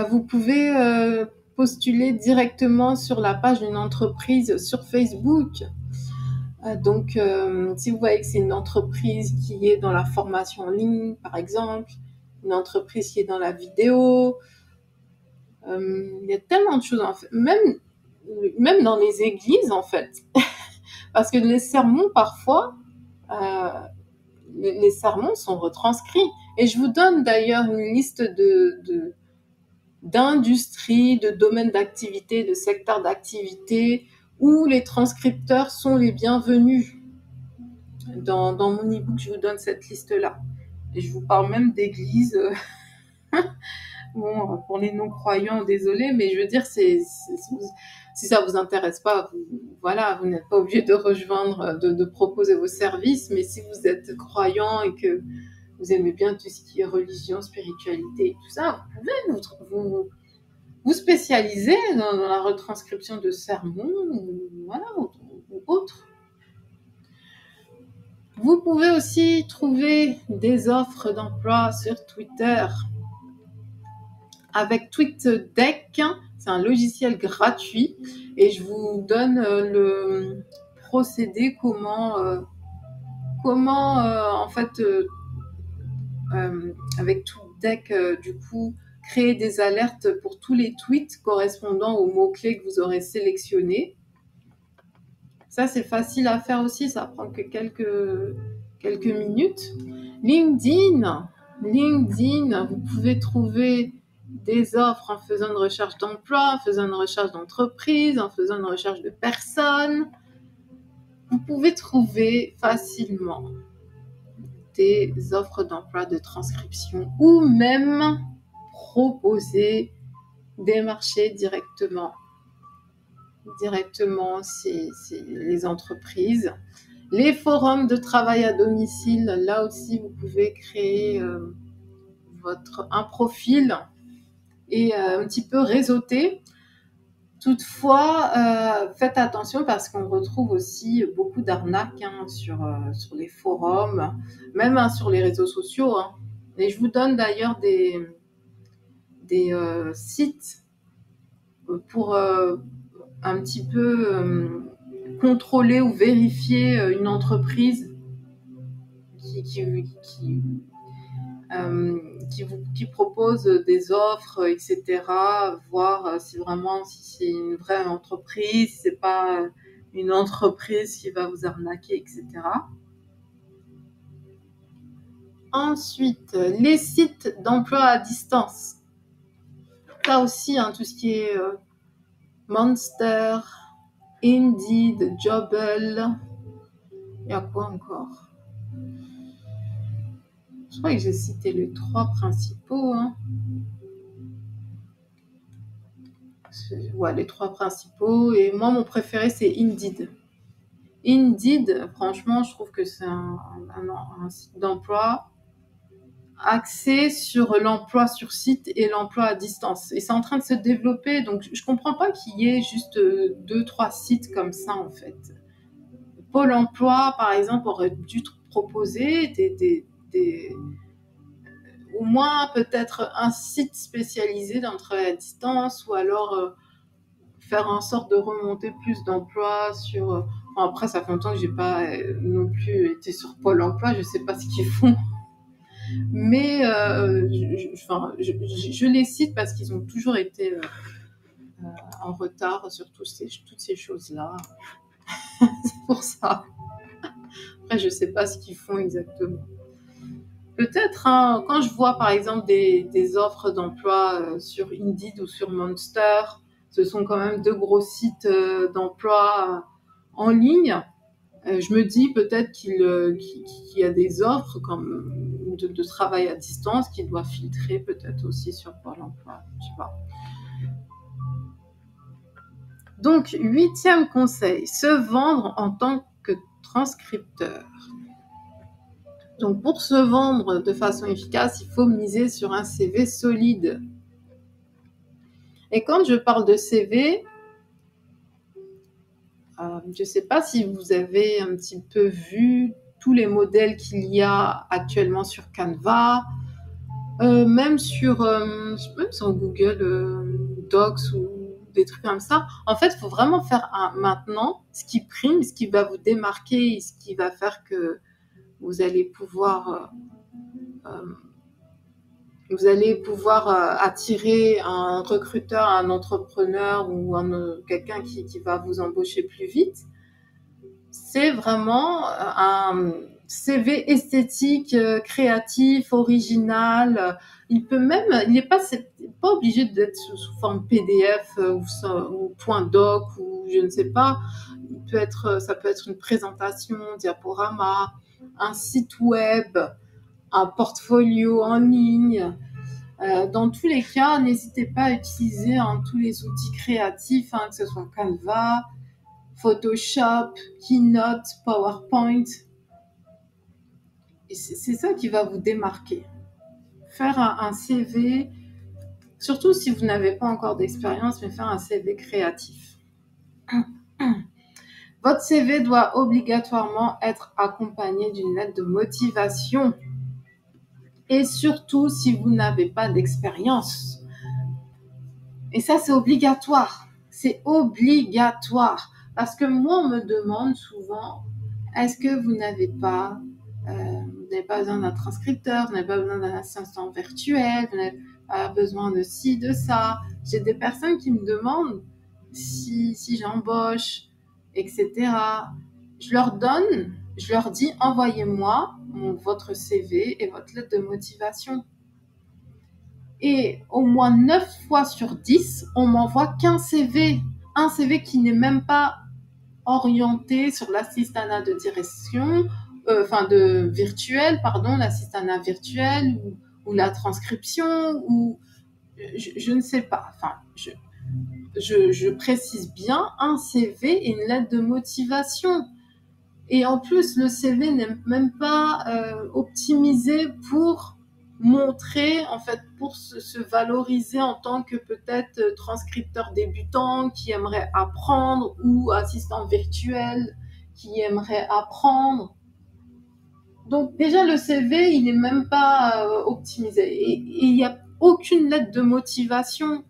Vous pouvez postuler directement sur la page d'une entreprise sur Facebook. Donc, si vous voyez que c'est une entreprise qui est dans la formation en ligne, par exemple, une entreprise qui est dans la vidéo, il y a tellement de choses, en fait. Même dans les églises, en fait. Parce que les sermons, parfois, les sermons sont retranscrits. Et je vous donne d'ailleurs une liste d'industries, de domaines d'activité, de secteurs d'activité où les transcripteurs sont les bienvenus. Dans mon e-book, je vous donne cette liste-là. Et je vous parle même d'églises. Bon, pour les non-croyants, désolé, mais je veux dire, si ça vous intéresse pas, vous n'êtes pas obligé de rejoindre, de proposer vos services, mais si vous êtes croyant et que vous aimez bien tout ce qui est religion, spiritualité et tout ça, vous pouvez vous spécialiser dans la retranscription de sermons, ou autre. Vous pouvez aussi trouver des offres d'emploi sur Twitter. Avec TweetDeck, c'est un logiciel gratuit et je vous donne le procédé comment en fait avec TweetDeck du coup créer des alertes pour tous les tweets correspondant aux mots-clés que vous aurez sélectionnés. Ça, c'est facile à faire aussi, ça prend que quelques minutes. LinkedIn, vous pouvez trouver des offres en faisant une recherche d'emploi, en faisant une recherche d'entreprise, en faisant une recherche de personnes. Vous pouvez trouver facilement des offres d'emploi de transcription ou même proposer des marchés directement c'est les entreprises. Les forums de travail à domicile, là aussi vous pouvez créer un profil et un petit peu réseauter. Toutefois, faites attention parce qu'on retrouve aussi beaucoup d'arnaques sur les forums, même sur les réseaux sociaux. Et je vous donne d'ailleurs des sites pour un petit peu contrôler ou vérifier une entreprise qui propose des offres, etc. Voir si c'est une vraie entreprise, si c'est pas une entreprise qui va vous arnaquer, etc. Ensuite, les sites d'emploi à distance. Ça aussi, tout ce qui est Monster, Indeed, Jobble. Il y a quoi encore ? Je crois que j'ai cité les 3 principaux. Ouais, les 3 principaux. Et moi, mon préféré, c'est Indeed. Indeed, franchement, je trouve que c'est un site d'emploi axé sur l'emploi sur site et l'emploi à distance. Et c'est en train de se développer, donc je comprends pas qu'il y ait juste 2-3 sites comme ça, en fait. Pôle emploi, par exemple, aurait dû proposer au moins peut-être un site spécialisé dans le travail à distance, ou alors faire en sorte de remonter plus d'emplois sur... après, ça fait longtemps que j'ai pas non plus été sur Pôle emploi, je sais pas ce qu'ils font. Mais je les cite parce qu'ils ont toujours été en retard sur toutes ces choses-là. C'est pour ça. Après, je sais pas ce qu'ils font exactement. Peut-être, quand je vois par exemple des offres d'emploi sur Indeed ou sur Monster, Ce sont quand même deux gros sites d'emploi en ligne. Je me dis peut-être qu'il y a des offres comme de travail à distance qu'il doit filtrer peut-être aussi sur Pôle emploi. Je sais pas. Donc, 8e conseil, se vendre en tant que transcripteur. Donc, pour se vendre de façon efficace, il faut miser sur un CV solide. Et quand je parle de CV, je ne sais pas si vous avez un petit peu vu tous les modèles qu'il y a actuellement sur Canva, même sur Google Docs ou des trucs comme ça. En fait, il faut vraiment faire maintenant ce qui prime, ce qui va vous démarquer, ce qui va faire que vous allez pouvoir attirer un recruteur, un entrepreneur ou quelqu'un qui va vous embaucher plus vite. C'est vraiment un CV esthétique, créatif, original. Il n'est pas obligé d'être sous forme PDF ou point doc ou je ne sais pas. Ça peut être une présentation, diaporama, un site web, un portfolio en ligne. Dans tous les cas, n'hésitez pas à utiliser tous les outils créatifs, que ce soit Canva, Photoshop, Keynote, PowerPoint. Et c'est ça qui va vous démarquer. Faire un CV, surtout si vous n'avez pas encore d'expérience, mais faire un CV créatif. Votre CV doit obligatoirement être accompagné d'une lettre de motivation. Et surtout si vous n'avez pas d'expérience. Et ça, c'est obligatoire. C'est obligatoire. Parce que moi, on me demande souvent, est-ce que vous n'avez pas besoin d'un transcripteur, vous n'avez pas besoin d'un assistant virtuel, vous n'avez pas besoin de ci, de ça. J'ai des personnes qui me demandent si j'embauche, etc. Je leur dis, envoyez-moi votre CV et votre lettre de motivation. Et au moins 9 fois sur 10, on m'envoie qu'un CV. Un CV qui n'est même pas orienté sur l'assistanat de direction, l'assistanat virtuel ou la transcription, ou je ne sais pas. Enfin, je précise bien un CV et une lettre de motivation. Et en plus, le CV n'est même pas optimisé pour montrer, en fait, pour se valoriser en tant que peut-être transcripteur débutant qui aimerait apprendre ou assistant virtuel qui aimerait apprendre. Donc déjà, le CV, il n'est même pas optimisé. Et il n'y a aucune lettre de motivation.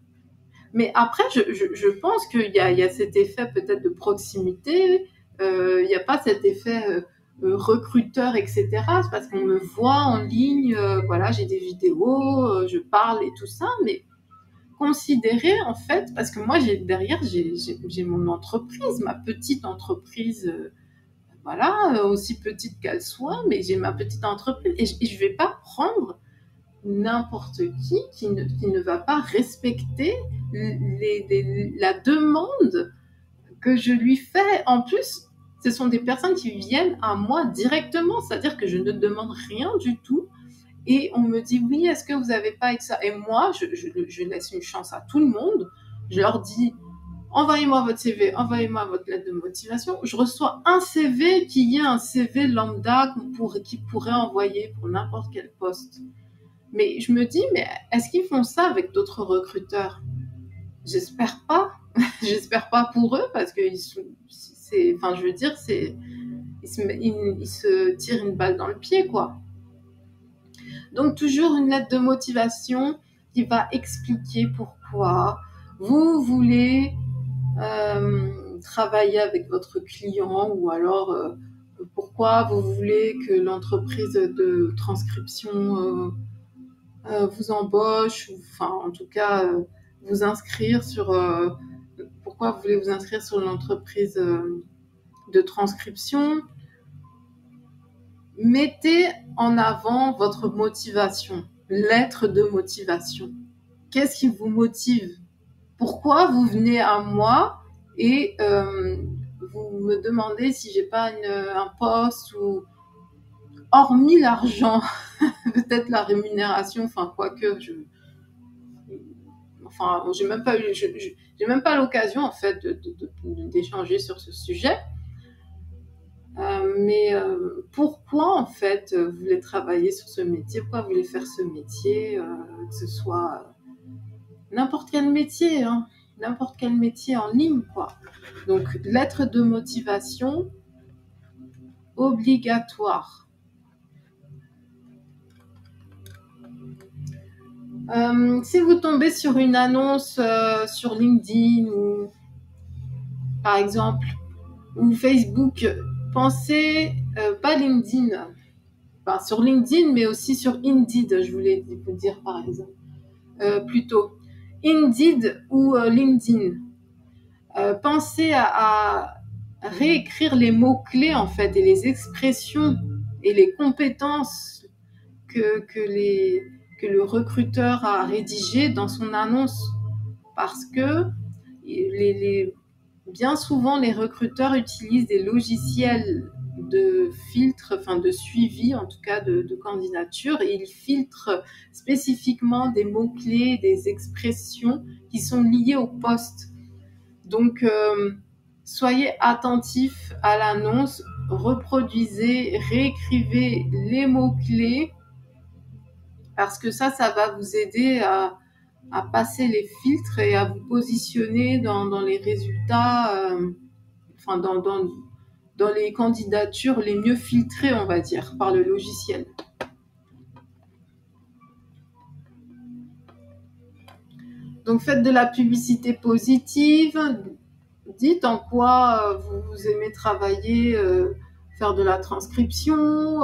Mais après, je pense qu'il y a cet effet peut-être de proximité. Il n'y a pas cet effet recruteur, etc. C'est parce qu'on me voit en ligne, voilà, j'ai des vidéos, je parle et tout ça, mais considérez en fait, parce que moi derrière j'ai mon entreprise, ma petite entreprise, voilà, aussi petite qu'elle soit, mais j'ai ma petite entreprise et je vais pas prendre n'importe qui ne va pas respecter la demande que je lui fais. En plus, ce sont des personnes qui viennent à moi directement, c'est-à-dire que je ne demande rien du tout. Et on me dit, oui, est-ce que vous n'avez pas ça? Et moi, je laisse une chance à tout le monde. Je leur dis, envoyez-moi votre CV, envoyez-moi votre lettre de motivation. Je reçois un CV qui est un CV lambda qui pourrait envoyer pour n'importe quel poste. Mais je me dis, mais est-ce qu'ils font ça avec d'autres recruteurs? J'espère pas. J'espère pas pour eux parce que ils se tirent une balle dans le pied, quoi. Donc toujours une lettre de motivation qui va expliquer pourquoi vous voulez travailler avec votre client ou alors pourquoi vous voulez que l'entreprise de transcription vous embauche, ou enfin en tout cas vous inscrire sur pourquoi vous voulez vous inscrire sur l'entreprise de transcription. Mettez en avant votre motivation, lettre de motivation. Qu'est-ce qui vous motive? Pourquoi vous venez à moi et vous me demandez si j'ai pas un poste ou hormis l'argent, peut-être la rémunération, enfin quoique j'ai même pas l'occasion en fait d'échanger sur ce sujet. Mais pourquoi en fait vous voulez travailler sur ce métier? Pourquoi vous voulez faire ce métier, que ce soit n'importe quel métier, hein, n'importe quel métier en ligne, quoi. Donc lettre de motivation obligatoire. Si vous tombez sur une annonce sur LinkedIn ou par exemple ou Facebook, pensez pas LinkedIn, enfin, sur LinkedIn mais aussi sur Indeed, je voulais vous dire par exemple, plutôt Indeed ou LinkedIn. Pensez à réécrire les mots-clés en fait et les expressions et les compétences que le recruteur a rédigées dans son annonce, parce que bien souvent les recruteurs utilisent des logiciels de filtre, enfin de suivi en tout cas de candidature, et ils filtrent spécifiquement des mots-clés, des expressions qui sont liées au poste. Donc soyez attentifs à l'annonce, reproduisez, réécrivez les mots-clés, parce que ça va vous aider à passer les filtres et à vous positionner dans les résultats, dans les candidatures les mieux filtrées, on va dire, par le logiciel. Donc faites de la publicité positive, dites en quoi vous aimez travailler, faire de la transcription.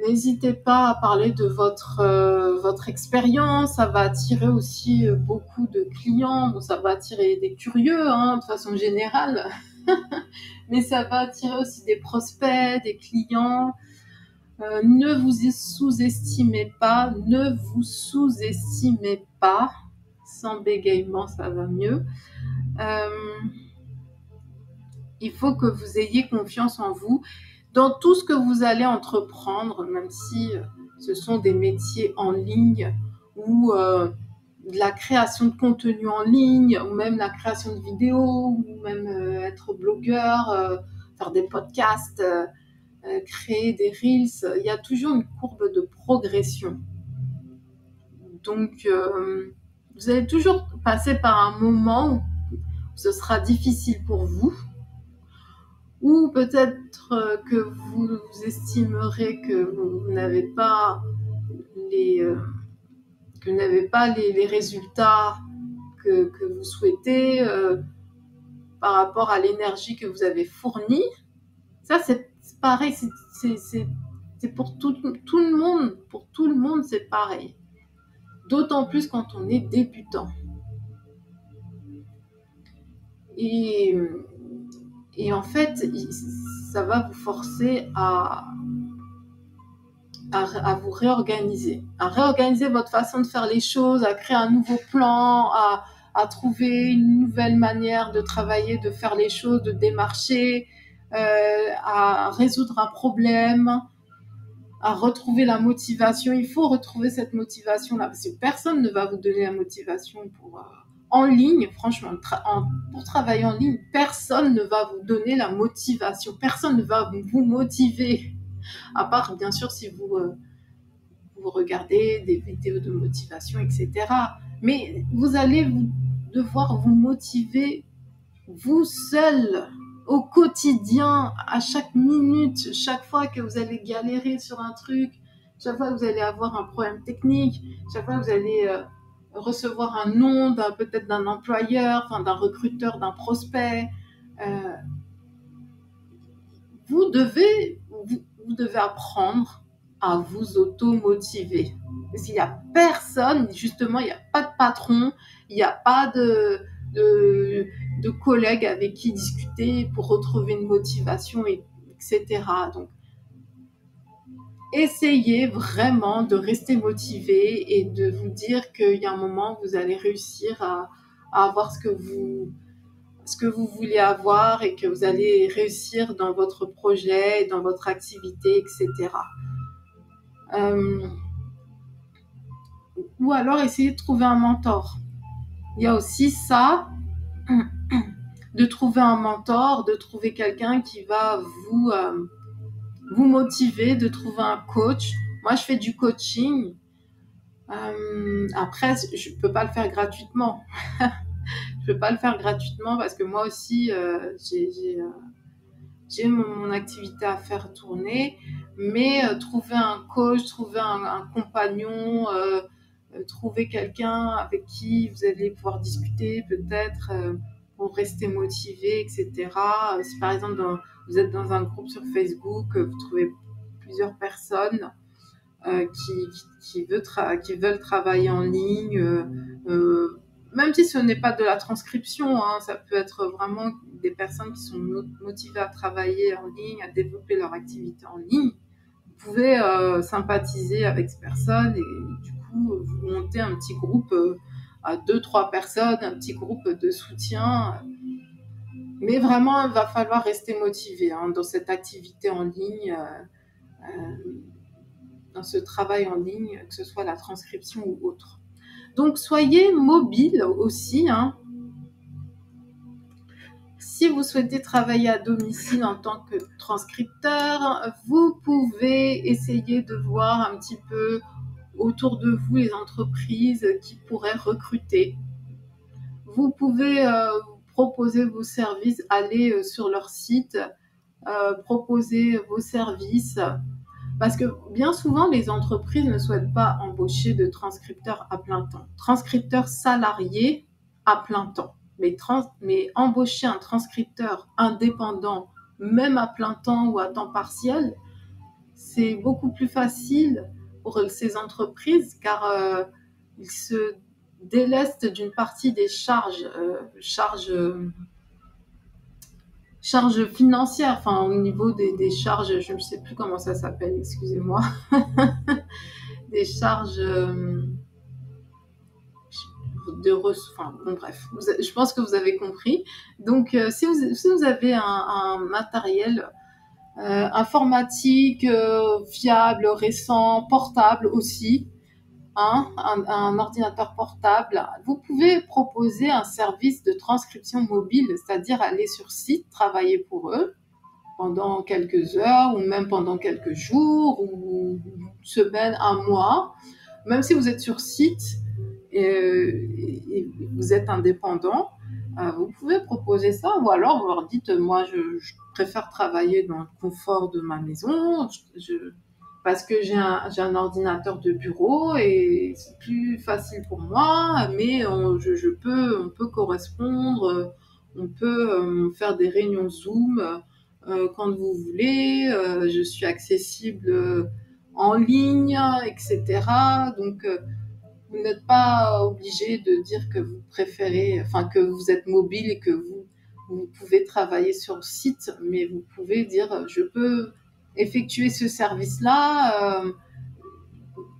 N'hésitez pas à parler de votre expérience, ça va attirer aussi beaucoup de clients. Bon, ça va attirer des curieux, hein, de façon générale, mais ça va attirer aussi des prospects, des clients. Ne vous sous-estimez pas, sans bégaiement, ça va mieux. Il faut que vous ayez confiance en vous dans tout ce que vous allez entreprendre, même si ce sont des métiers en ligne ou de la création de contenu en ligne, ou même la création de vidéos, ou même être blogueur, faire des podcasts, créer des reels. Il y a toujours une courbe de progression. Donc, vous allez toujours passer par un moment où ce sera difficile pour vous, ou peut-être que vous estimerez que vous n'avez pas les résultats que vous souhaitez par rapport à l'énergie que vous avez fournie. Ça, c'est pareil, c'est pour tout le monde. Pour tout le monde, c'est pareil. D'autant plus quand on est débutant. Et en fait, ça va vous forcer à vous réorganiser, à réorganiser votre façon de faire les choses, à créer un nouveau plan, à trouver une nouvelle manière de travailler, de faire les choses, de démarcher, à résoudre un problème, à retrouver la motivation. Il faut retrouver cette motivation-là, parce que personne ne va vous donner la motivation en ligne. Franchement, pour travailler en ligne, personne ne va vous donner la motivation. Personne ne va vous motiver, à part bien sûr si vous regardez des vidéos de motivation, etc. Mais vous allez devoir vous motiver vous seul, au quotidien, à chaque minute, chaque fois que vous allez galérer sur un truc, chaque fois que vous allez avoir un problème technique, chaque fois que vous allez recevoir un nom peut-être d'un employeur, enfin d'un recruteur, d'un prospect. Vous devez apprendre à vous auto-motiver. Parce qu'il n'y a personne, justement, il n'y a pas de patron, il n'y a pas de collègues avec qui discuter pour retrouver une motivation, etc. Donc, essayez vraiment de rester motivé et de vous dire qu'il y a un moment où vous allez réussir à avoir ce que vous voulez avoir et que vous allez réussir dans votre projet, dans votre activité, etc. Ou alors essayez de trouver un mentor. Il y a aussi ça, de trouver un mentor, de trouver quelqu'un qui va vous motiver, de trouver un coach. Moi, je fais du coaching. Après, je ne peux pas le faire gratuitement. Je ne peux pas le faire gratuitement parce que moi aussi, j'ai mon activité à faire tourner. Mais trouver un coach, trouver un compagnon, trouver quelqu'un avec qui vous allez pouvoir discuter peut-être pour rester motivé, etc. Si par exemple vous êtes dans un groupe sur Facebook, vous trouvez plusieurs personnes qui veulent travailler en ligne, même si ce n'est pas de la transcription, hein, ça peut être vraiment des personnes qui sont motivées à travailler en ligne, à développer leur activité en ligne. Vous pouvez sympathiser avec ces personnes et du coup vous montez un petit groupe à 2-3 personnes, un petit groupe de soutien. Mais vraiment, il va falloir rester motivé dans cette activité en ligne, dans ce travail en ligne, que ce soit la transcription ou autre. Donc soyez mobile aussi. Si vous souhaitez travailler à domicile en tant que transcripteur, vous pouvez essayer de voir un petit peu autour de vous les entreprises qui pourraient recruter. Vous pouvez proposer vos services, aller sur leur site, proposer vos services. Parce que bien souvent, les entreprises ne souhaitent pas embaucher de transcripteurs à plein temps. Transcripteurs salariés à plein temps. Mais embaucher un transcripteur indépendant, même à plein temps ou à temps partiel, c'est beaucoup plus facile pour ces entreprises car ils se délestent d'une partie des charges financières, enfin au niveau des charges, je ne sais plus comment ça s'appelle, excusez-moi, des charges enfin bon bref, je pense que vous avez compris. Donc si vous avez un matériel informatique fiable, récent, portable aussi, un ordinateur portable, vous pouvez proposer un service de transcription mobile, c'est-à-dire aller sur site, travailler pour eux pendant quelques heures ou même pendant quelques jours ou une semaine, un mois. Même si vous êtes sur site et vous êtes indépendant, vous pouvez proposer ça ou alors vous leur dites moi je préfère travailler dans le confort de ma maison parce que j'ai un ordinateur de bureau et c'est plus facile pour moi, mais on peut correspondre, on peut faire des réunions Zoom quand vous voulez, je suis accessible en ligne, etc. Donc vous n'êtes pas obligé de dire que vous préférez, enfin que vous êtes mobile et que vous pouvez travailler sur site, mais vous pouvez dire je peux effectuer ce service-là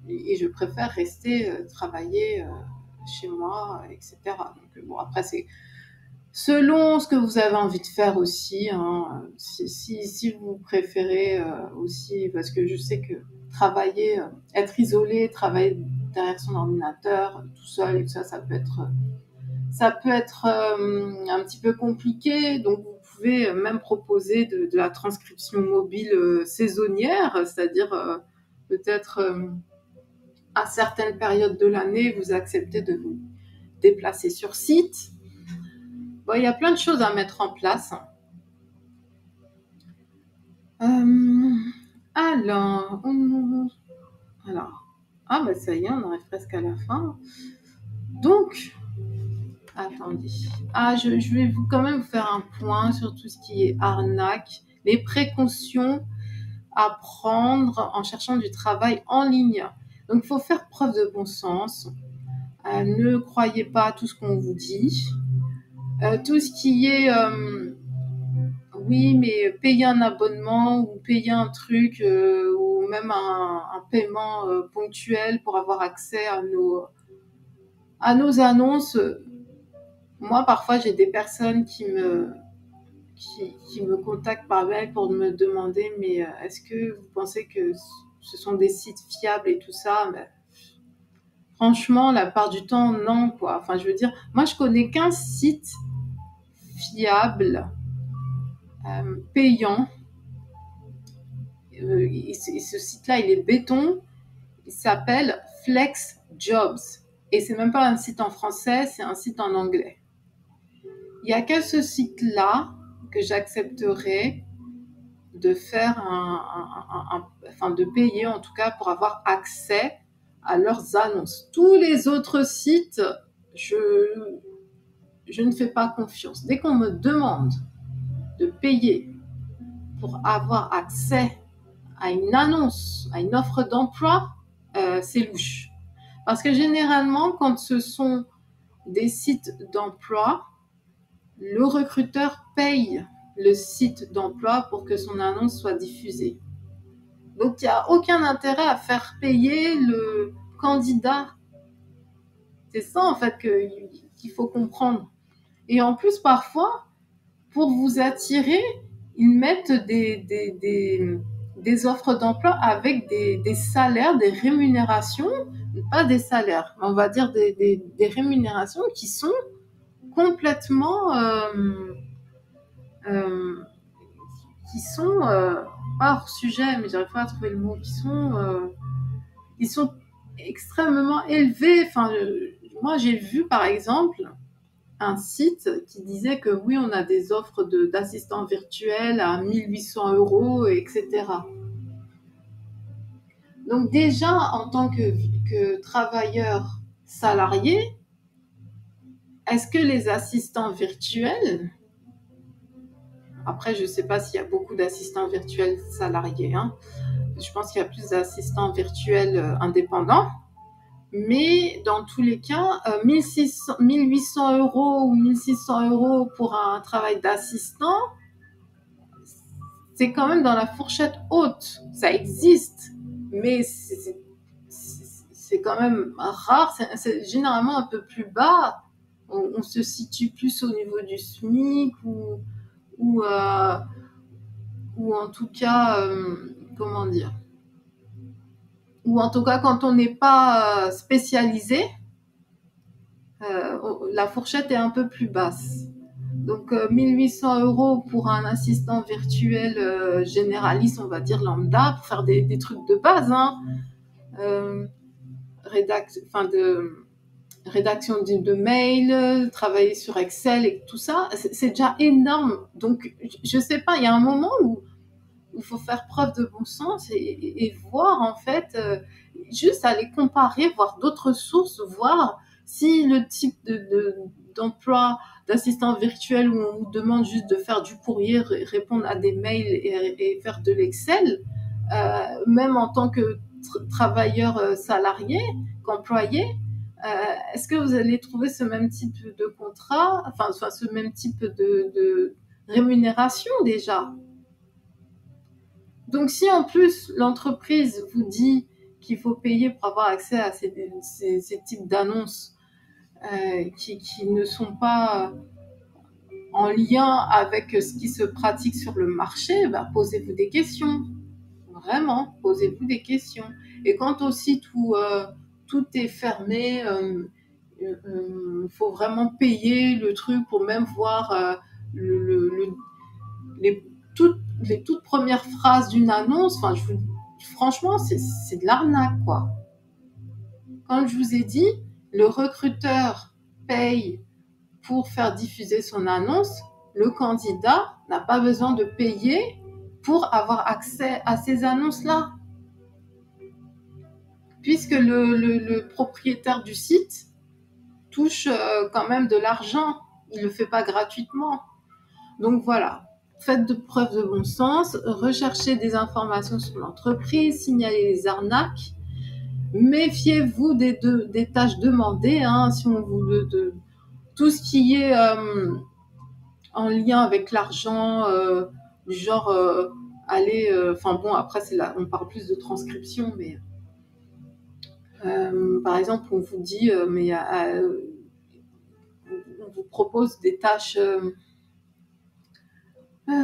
et je préfère rester travailler chez moi, etc. Donc bon, après c'est selon ce que vous avez envie de faire aussi. Si vous préférez aussi, parce que je sais que travailler, être isolé, travailler derrière son ordinateur tout seul et tout ça, ça peut être un petit peu compliqué. Donc vous pouvez même proposer de la transcription mobile saisonnière, c'est-à-dire peut-être à certaines périodes de l'année, vous acceptez de vous déplacer sur site. Bon, il y a plein de choses à mettre en place. Alors, bah ça y est, on arrive presque à la fin. Donc, attendez. Je vais quand même vous faire un point sur tout ce qui est arnaque, les précautions à prendre en cherchant du travail en ligne. Donc, il faut faire preuve de bon sens. Ne croyez pas à tout ce qu'on vous dit. Tout ce qui est oui, mais payer un abonnement ou payer un truc ou même un paiement ponctuel pour avoir accès à nos annonces. Moi, parfois, j'ai des personnes qui me contactent par mail pour me demander, mais est-ce que vous pensez que ce sont des sites fiables et tout ça? Mais, franchement, la part du temps, non, quoi. Enfin, je veux dire, moi, je connais qu'un site fiable, payant. Et ce site-là, il est béton. Il s'appelle Flex Jobs. Et c'est même pas un site en français, c'est un site en anglais. Il n'y a que ce site-là que j'accepterais de faire enfin de payer en tout cas pour avoir accès à leurs annonces. Tous les autres sites, je ne fais pas confiance. Dès qu'on me demande de payer pour avoir accès à une annonce, à une offre d'emploi, c'est louche. Parce que généralement, quand ce sont des sites d'emploi, le recruteur paye le site d'emploi pour que son annonce soit diffusée. Donc, il n'y a aucun intérêt à faire payer le candidat. C'est ça, en fait, qu'il faut comprendre. Et en plus, parfois, pour vous attirer, ils mettent des offres d'emploi avec des salaires, des rémunérations, pas des salaires, on va dire des rémunérations qui sont complètement qui sont pas hors sujet, mais j'arrive pas à trouver le mot, qui sont extrêmement élevés. Enfin, moi j'ai vu par exemple un site qui disait que oui, on a des offres d'assistants virtuels à 1800 €, etc. Donc déjà, en tant que travailleur salarié, est-ce que les assistants virtuels, après je ne sais pas s'il y a beaucoup d'assistants virtuels salariés, hein, je pense qu'il y a plus d'assistants virtuels indépendants, mais dans tous les cas, 1800 € ou 1600 € pour un travail d'assistant, c'est quand même dans la fourchette haute. Ça existe, mais c'est quand même rare. C'est généralement un peu plus bas. On se situe plus au niveau du SMIC ou en tout cas, comment dire, ou en tout cas quand on n'est pas spécialisé, la fourchette est un peu plus basse. Donc 1800 € pour un assistant virtuel généraliste, on va dire lambda, pour faire des trucs de base, hein. Rédaction de mail, travailler sur Excel et tout ça, c'est déjà énorme. Donc je sais pas, il y a un moment où il faut faire preuve de bon sens et voir en fait, juste aller comparer, voir d'autres sources, voir si le type d'emploi d'assistant virtuel où on vous demande juste de faire du courrier, répondre à des mails et faire de l'Excel, même en tant que travailleur salarié, qu'employé, est-ce que vous allez trouver ce même type de contrat, enfin ce même type de rémunération déjà? Donc si en plus l'entreprise vous dit qu'il faut payer pour avoir accès à ces types d'annonces qui ne sont pas en lien avec ce qui se pratique sur le marché, bah, posez-vous des questions. Vraiment, posez-vous des questions. Et quand aussi tout est fermé, faut vraiment payer le truc pour même voir les, les toutes premières phrases d'une annonce. Enfin, franchement, c'est de l'arnaque, quoi. Comme je vous ai dit, le recruteur paye pour faire diffuser son annonce. Le candidat n'a pas besoin de payer pour avoir accès à ces annonces-là. Puisque le propriétaire du site touche quand même de l'argent. Il ne le fait pas gratuitement. Donc voilà, faites de preuve de bon sens, recherchez des informations sur l'entreprise, signalez les arnaques, méfiez-vous des tâches demandées, hein, si on vous tout ce qui est en lien avec l'argent, du genre aller, enfin bon, après c'est là, on parle plus de transcription, mais par exemple, on vous dit, on vous propose des tâches,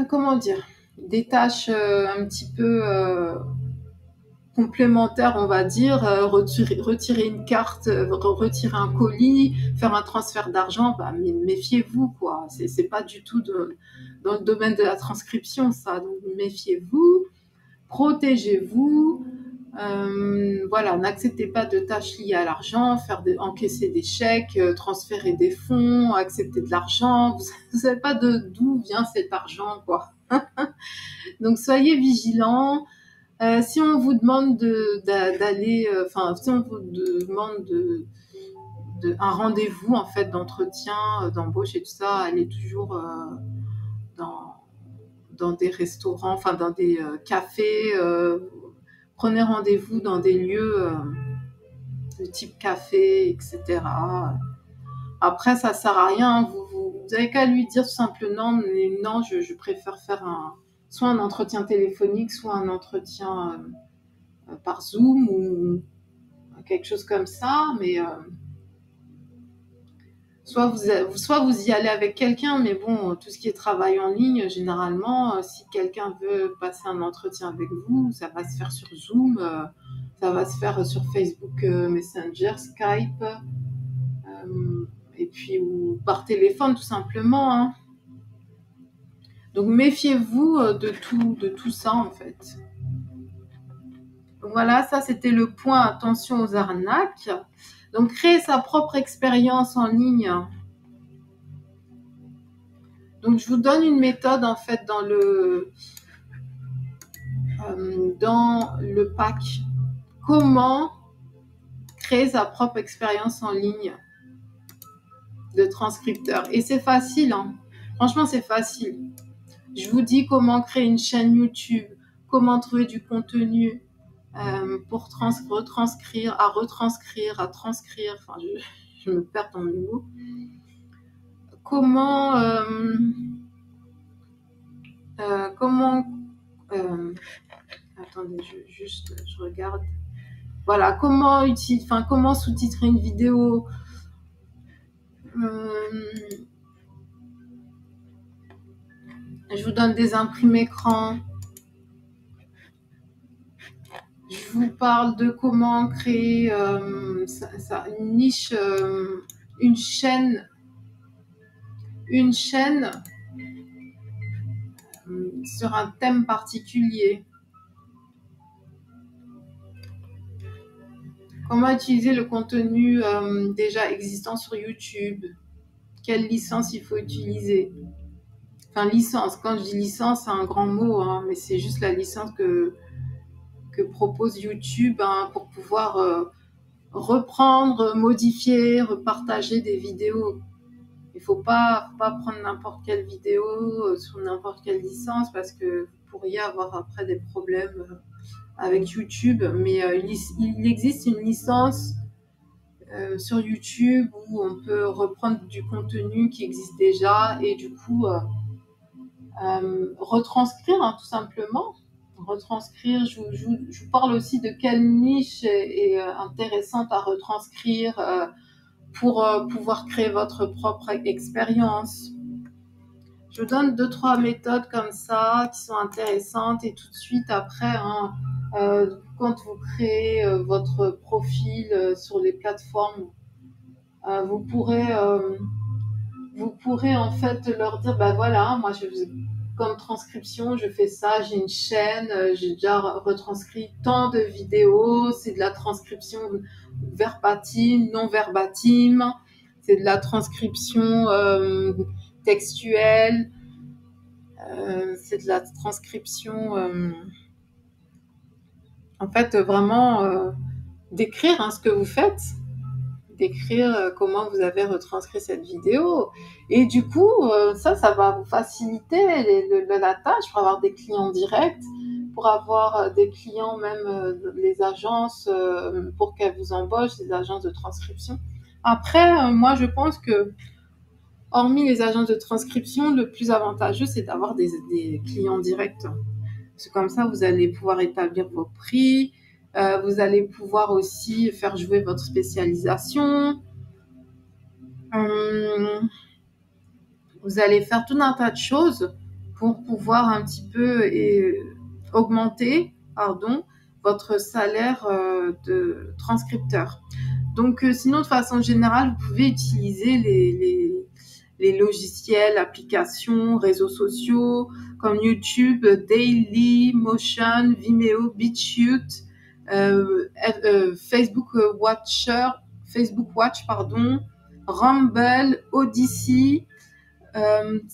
comment dire, des tâches un petit peu complémentaires, on va dire, retirer une carte, retirer un colis, faire un transfert d'argent, bah, méfiez-vous, quoi. C'est pas du tout dans le domaine de la transcription, ça. Donc, méfiez-vous, protégez-vous. Voilà, n'acceptez pas de tâches liées à l'argent, encaisser des chèques, transférer des fonds, accepter de l'argent. Vous savez pas d'où vient cet argent, quoi. Donc, soyez vigilants. Si on vous demande d'aller, enfin, si on vous demande un rendez-vous en fait d'entretien, d'embauche et tout ça, allez toujours dans, dans des restaurants, enfin dans des cafés. Prenez rendez-vous dans des lieux de type café, etc. Après, ça sert à rien. Vous avez qu'à lui dire tout simplement, mais non, je préfère faire soit un entretien téléphonique, soit un entretien par Zoom ou quelque chose comme ça, mais soit vous y allez avec quelqu'un, mais bon, tout ce qui est travail en ligne, généralement, si quelqu'un veut passer un entretien avec vous, ça va se faire sur Zoom, ça va se faire sur Facebook Messenger, Skype, et puis ou par téléphone tout simplement, hein. Donc méfiez-vous de tout ça en fait. Donc voilà, ça c'était le point attention aux arnaques. Donc créer sa propre expérience en ligne. Donc je vous donne une méthode en fait dans le pack. Comment créer sa propre expérience en ligne de transcripteur. Et c'est facile, hein. Franchement c'est facile. Je vous dis comment créer une chaîne YouTube, comment trouver du contenu pour retranscrire, à transcrire. Enfin, je me perds dans mes mots. Comment attendez, je regarde. Voilà, comment sous-titrer une vidéo. Je vous donne des imprimes écran. Je vous parle de comment créer une niche, une chaîne sur un thème particulier. Comment utiliser le contenu déjà existant sur YouTube. Quelle licence il faut utiliser. Enfin, licence, quand je dis licence, c'est un grand mot, hein, mais c'est juste la licence que propose YouTube pour pouvoir reprendre, modifier, repartager des vidéos. Il ne faut pas prendre n'importe quelle vidéo sur n'importe quelle licence parce que vous pourriez avoir après des problèmes avec YouTube. Mais il existe une licence sur YouTube où on peut reprendre du contenu qui existe déjà et du coup retranscrire, hein, tout simplement. Retranscrire, je vous parle aussi de quelle niche est intéressante à retranscrire pour pouvoir créer votre propre expérience. Je vous donne 2-3 méthodes comme ça qui sont intéressantes et tout de suite après, hein, quand vous créez votre profil sur les plateformes, vous pourrez en fait leur dire, bah voilà, moi comme transcription, je fais ça, j'ai une chaîne, j'ai déjà retranscrit tant de vidéos, c'est de la transcription verbatim, non verbatim, c'est de la transcription textuelle, c'est de la transcription, en fait, vraiment d'écrire ce que vous faites, d'écrire comment vous avez retranscrit cette vidéo. Et du coup, ça va vous faciliter la tâche pour avoir des clients directs, pour avoir des clients, même les agences, pour qu'elles vous embauchent, les agences de transcription. Après, moi, je pense que Hormis les agences de transcription, le plus avantageux, c'est d'avoir des clients directs. C'est comme ça, vous allez pouvoir établir vos prix, vous allez pouvoir aussi faire jouer votre spécialisation. Vous allez faire tout un tas de choses pour pouvoir un petit peu augmenter votre salaire de transcripteur. Donc, sinon, de façon générale, vous pouvez utiliser les logiciels, applications, réseaux sociaux comme YouTube, Daily, Motion, Vimeo, BitChute, Facebook Watch, Rumble, Odyssey.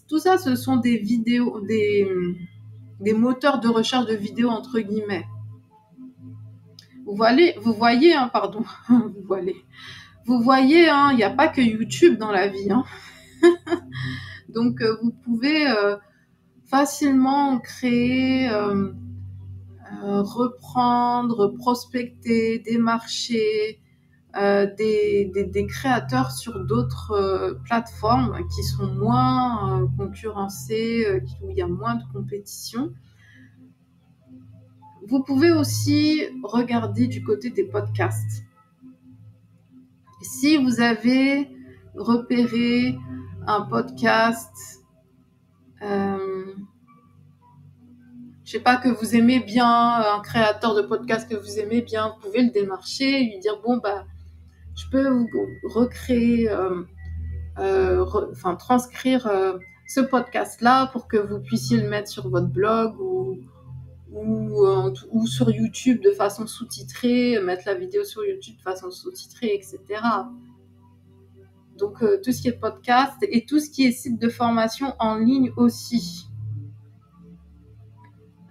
Tout ça, ce sont des vidéos, des moteurs de recherche de vidéos entre guillemets. Vous voyez, vous voyez, il n'y a pas que YouTube dans la vie. Donc, vous pouvez facilement créer, reprendre, prospecter, démarcher des créateurs sur d'autres plateformes qui sont moins concurrencées, où il y a moins de compétition. Vous pouvez aussi regarder du côté des podcasts. Si vous avez repéré un podcast, je sais pas, que vous aimez bien, un créateur de podcast que vous aimez bien, vous pouvez le démarcher, lui dire bon je peux vous recréer, transcrire ce podcast-là pour que vous puissiez le mettre sur votre blog ou sur YouTube de façon sous-titrée, mettre la vidéo sur YouTube de façon sous-titrée, etc. Donc, tout ce qui est podcast et tout ce qui est site de formation en ligne aussi.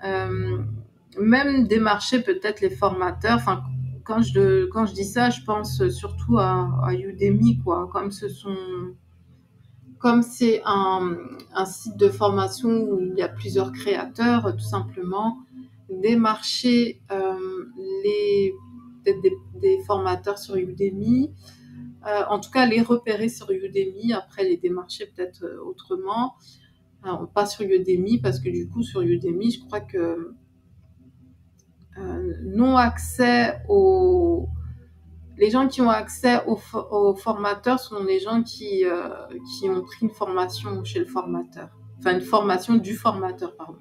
Même démarcher peut-être les formateurs. Enfin, quand je dis ça, je pense surtout à Udemy, quoi. Comme c'est un site de formation où il y a plusieurs créateurs, tout simplement, démarcher des formateurs sur Udemy. En tout cas, les repérer sur Udemy, après les démarcher peut-être autrement. Alors, pas sur Udemy, parce que du coup, sur Udemy, je crois que les gens qui ont accès aux formateurs sont les gens qui ont pris une formation chez le formateur. Enfin, une formation du formateur, pardon.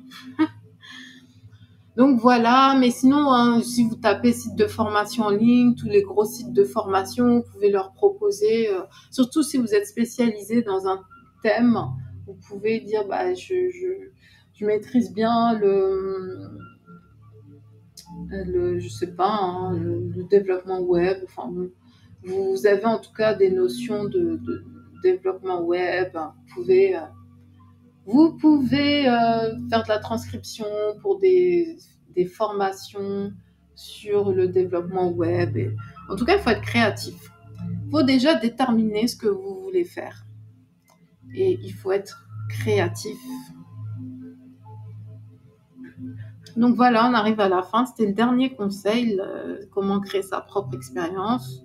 Donc voilà, mais sinon, si vous tapez site de formation en ligne, tous les gros sites de formation, vous pouvez leur proposer, surtout si vous êtes spécialisé dans un thème, vous pouvez dire je maîtrise bien je sais pas, le développement web. Enfin, vous avez en tout cas des notions de développement web. Vous pouvez faire de la transcription pour des formations sur le développement web. En tout cas, il faut être créatif. Il faut déjà déterminer ce que vous voulez faire. Et il faut être créatif. Donc voilà, on arrive à la fin. C'était le dernier conseil, comment créer sa propre expérience.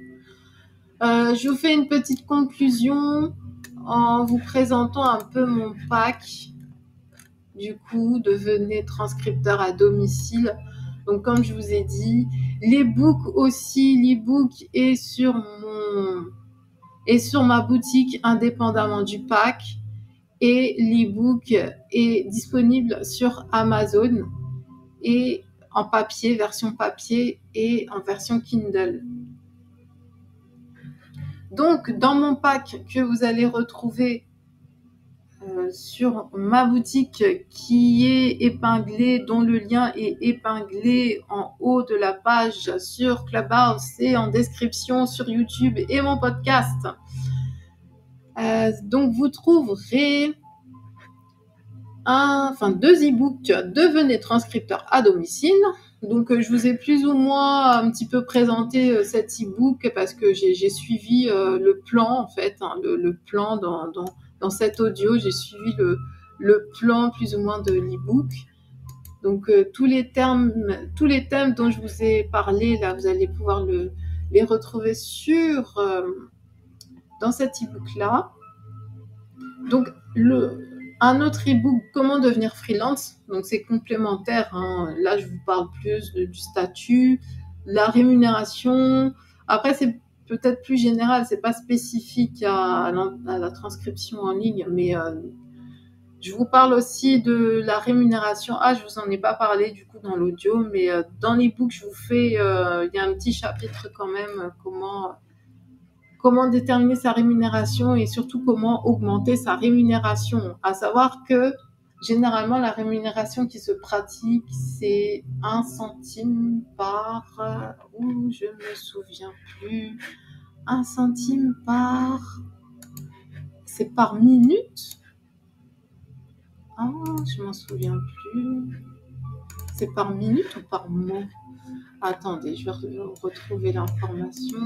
Je vous fais une petite conclusion en vous présentant un peu mon pack. Du coup, devenez transcripteur à domicile. Donc, comme je vous ai dit, l'ebook est sur ma boutique indépendamment du pack. Et l'ebook est disponible sur Amazon et en papier, version papier et en version Kindle. Donc, dans mon pack que vous allez retrouver sur ma boutique qui est épinglée, dont le lien est épinglé en haut de la page sur Clubhouse et en description sur YouTube et mon podcast. Donc, vous trouverez deux e-books, devenez transcripteur à domicile. Donc, je vous ai plus ou moins un petit peu présenté cet e-book parce que j'ai suivi le plan, en fait, le plan dans cet audio, j'ai suivi le plan plus ou moins de l'e-book. Donc, tous les thèmes dont je vous ai parlé, là, vous allez pouvoir les retrouver dans cet e-book-là. Donc, un autre e-book, comment devenir freelance. Donc, c'est complémentaire, hein. Là, je vous parle plus du statut, la rémunération. Après, c'est peut-être plus général, c'est pas spécifique à la transcription en ligne, mais je vous parle aussi de la rémunération. Ah, je vous en ai pas parlé du coup dans l'audio, mais dans l'e-book, je vous fais, il y a un petit chapitre quand même, comment déterminer sa rémunération et surtout comment augmenter sa rémunération. À savoir que généralement, la rémunération qui se pratique, c'est 1 centime par... Ouh, je me souviens plus. 1 centime par... C'est par minute? Ah, je m'en souviens plus. C'est par minute ou par mot? Attendez, je vais retrouver l'information.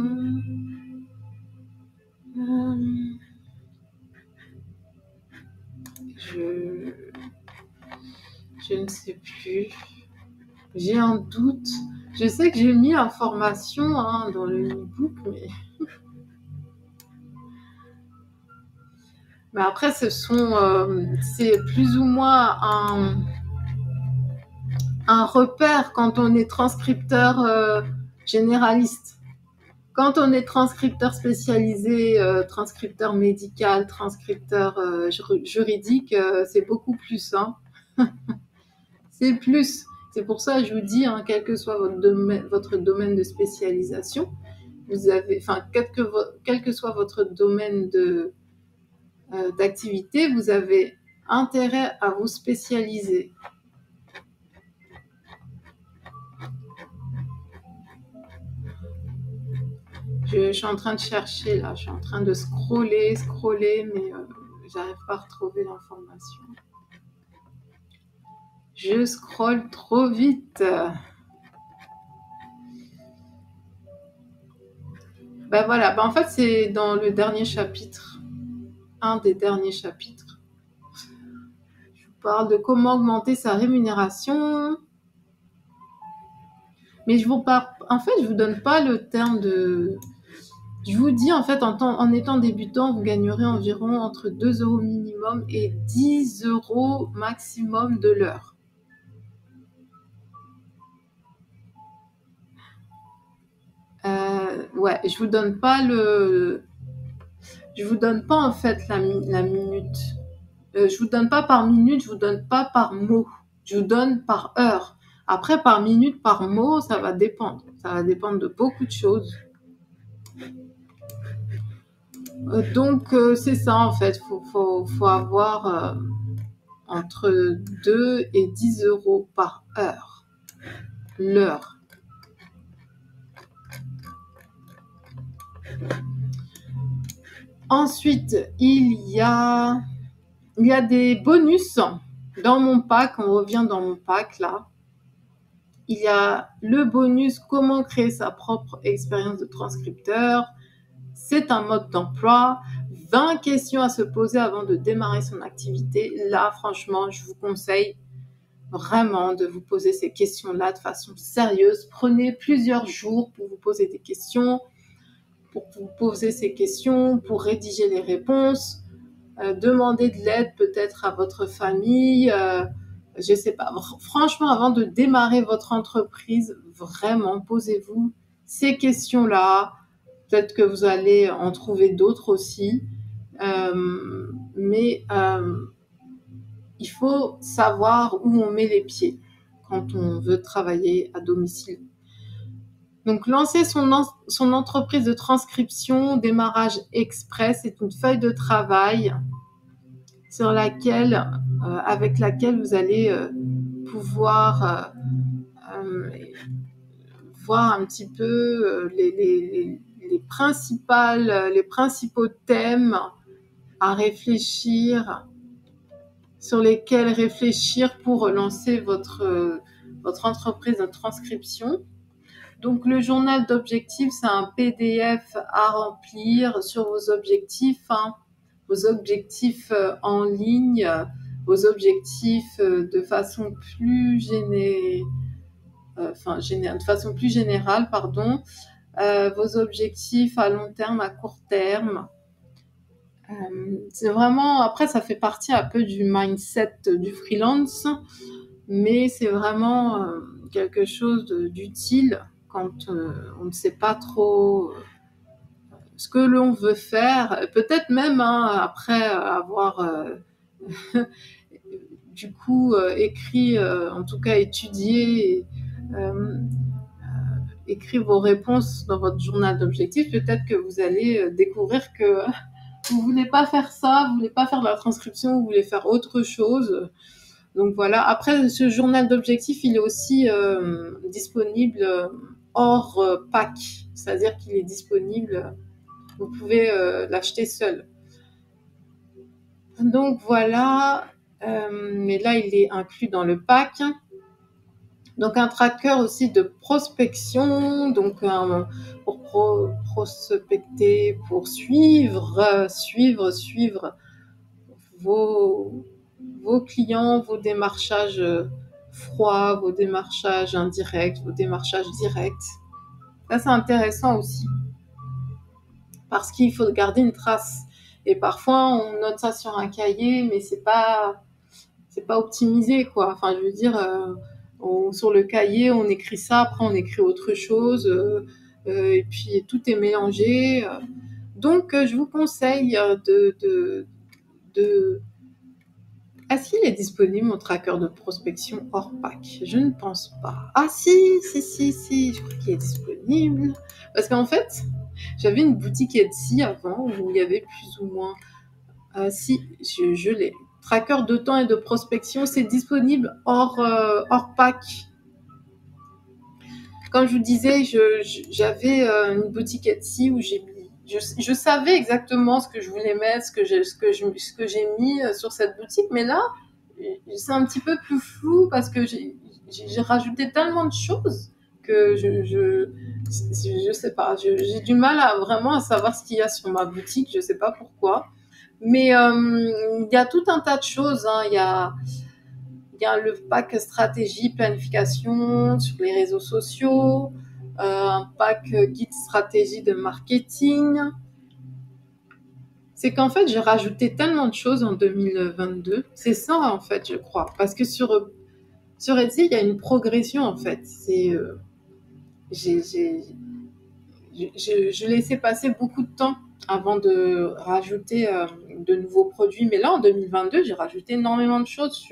Je ne sais plus. J'ai un doute. Je sais que j'ai mis l'information dans le e-book, mais après, c'est plus ou moins un repère quand on est transcripteur généraliste. Quand on est transcripteur spécialisé, transcripteur médical, transcripteur juridique, c'est beaucoup plus. C'est plus. C'est pour ça que je vous dis, quel que soit votre domaine de spécialisation, quel que soit votre domaine d'activité, vous avez intérêt à vous spécialiser. Je suis en train de chercher là, je suis en train de scroller, mais j'arrive pas à retrouver l'information. Je scrolle trop vite. Ben voilà, en fait c'est dans le dernier chapitre, un des derniers chapitres. Je vous parle de comment augmenter sa rémunération. Mais je vous donne pas le terme de... Je vous dis, en fait, en étant débutant, vous gagnerez environ entre 2 € minimum et 10 € maximum de l'heure. Ouais, je vous donne pas en fait la minute. Je vous donne pas par minute, je vous donne pas par mot. Je vous donne par heure. Après, par minute, par mot, ça va dépendre. Ça va dépendre de beaucoup de choses. Donc, c'est ça en fait. Faut avoir entre 2 et 10 € par heure. L'heure. Ensuite, il y a des bonus dans mon pack. On revient dans mon pack là. Il y a le bonus comment créer sa propre expérience de transcripteur. C'est un mode d'emploi. 20 questions à se poser avant de démarrer son activité. Là, franchement, je vous conseille vraiment de vous poser ces questions-là de façon sérieuse. Prenez plusieurs jours pour vous poser des questions, pour vous poser ces questions, pour rédiger les réponses. Demandez de l'aide peut-être à votre famille. Je sais pas. Franchement, avant de démarrer votre entreprise, vraiment, posez-vous ces questions-là. Peut-être que vous allez en trouver d'autres aussi. Mais il faut savoir où on met les pieds quand on veut travailler à domicile. Donc, lancer son entreprise de transcription, démarrage express, c'est une feuille de travail avec laquelle vous allez pouvoir voir un petit peu les principaux thèmes à réfléchir, sur lesquels réfléchir pour lancer votre entreprise de transcription. Donc, le journal d'objectifs, c'est un PDF à remplir sur vos objectifs, vos objectifs en ligne, vos objectifs de façon plus générale, vos objectifs à long terme, à court terme. C'est vraiment, après, ça fait partie un peu du mindset du freelance, mais c'est vraiment quelque chose d'utile quand on ne sait pas trop ce que l'on veut faire. Peut-être même après avoir du coup écrit, en tout cas étudié, euh, écrit vos réponses dans votre journal d'objectifs, peut-être que vous allez découvrir que vous voulez pas faire ça, vous voulez pas faire de la transcription, vous voulez faire autre chose. Donc voilà. Après, ce journal d'objectifs, il est aussi disponible hors pack, c'est-à-dire qu'il est disponible, vous pouvez l'acheter seul. Donc voilà, mais là, il est inclus dans le pack. Donc un tracker aussi de prospection, donc pour prospecter, pour suivre vos, vos clients, vos démarchages froids, vos démarchages indirects, vos démarchages directs. Ça, c'est intéressant aussi parce qu'il faut garder une trace. Et parfois, on note ça sur un cahier, mais c'est pas optimisé, quoi. Enfin, je veux dire, sur le cahier, on écrit ça, après on écrit autre chose, et puis tout est mélangé. Donc, je vous conseille de... Est-ce qu'il est disponible mon tracker de prospection hors pack? Je ne pense pas. Ah si, je crois qu'il est disponible. Parce qu'en fait, j'avais une boutique Etsy avant où il y avait plus ou moins... si, je l'ai. Tracker de temps et de prospection, c'est disponible hors pack. Comme je vous disais, j'avais une boutique Etsy où je savais exactement ce que je voulais mettre, ce que j'ai mis sur cette boutique, mais là, c'est un petit peu plus flou parce que j'ai rajouté tellement de choses que je sais pas, j'ai du mal vraiment à savoir ce qu'il y a sur ma boutique, je sais pas pourquoi. Mais il y a tout un tas de choses. Il y a le pack stratégie, planification sur les réseaux sociaux, un pack guide stratégie de marketing. C'est qu'en fait, j'ai rajouté tellement de choses en 2022. C'est ça, en fait, je crois. Parce que sur Etsy, il y a une progression, en fait. Je laissais passer beaucoup de temps avant de rajouter de nouveaux produits. Mais là, en 2022, j'ai rajouté énormément de choses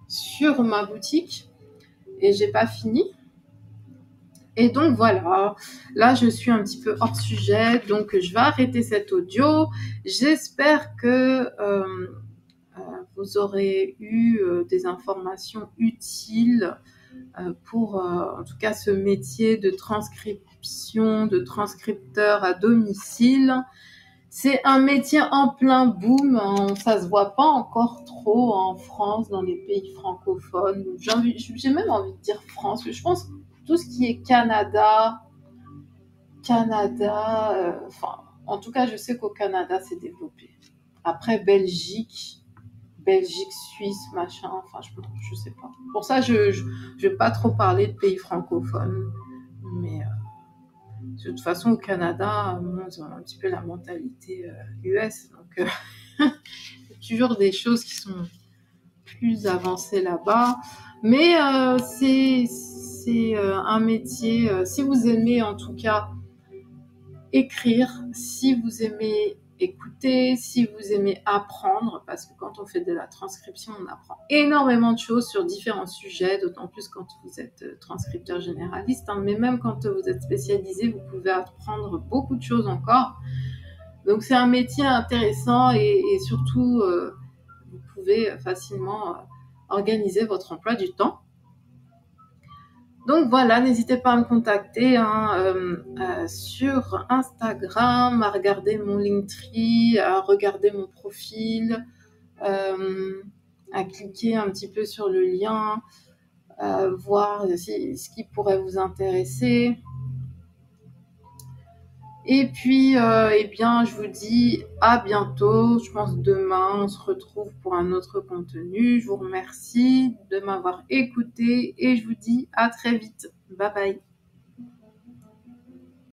sur ma boutique et j'ai pas fini. Et donc voilà, là je suis un petit peu hors sujet, donc je vais arrêter cet audio. J'espère que vous aurez eu des informations utiles pour en tout cas ce métier de transcription, de transcripteur à domicile. C'est un métier en plein boom, ça se voit pas encore trop en France, dans les pays francophones. J'ai même envie de dire France, je pense que tout ce qui est Canada, enfin, en tout cas, je sais qu'au Canada, c'est développé. Après, Belgique, Suisse, machin, enfin, je sais pas. Pour ça, je vais pas trop parler de pays francophones, mais de toute façon, au Canada, ils ont un petit peu la mentalité US, donc il y a toujours des choses qui sont plus avancées là-bas. Mais c'est un métier, si vous aimez en tout cas écrire, si vous aimez écouter, si vous aimez apprendre, parce que quand on fait de la transcription, on apprend énormément de choses sur différents sujets, d'autant plus quand vous êtes transcripteur généraliste, mais même quand vous êtes spécialisé, vous pouvez apprendre beaucoup de choses encore. Donc c'est un métier intéressant et surtout, vous pouvez facilement organiser votre emploi du temps. Donc voilà, n'hésitez pas à me contacter sur Instagram, à regarder mon Linktree, à regarder mon profil, à cliquer un petit peu sur le lien, voir ce qui pourrait vous intéresser. Et puis, eh bien, je vous dis à bientôt. Je pense demain, on se retrouve pour un autre contenu. Je vous remercie de m'avoir écouté et je vous dis à très vite. Bye bye.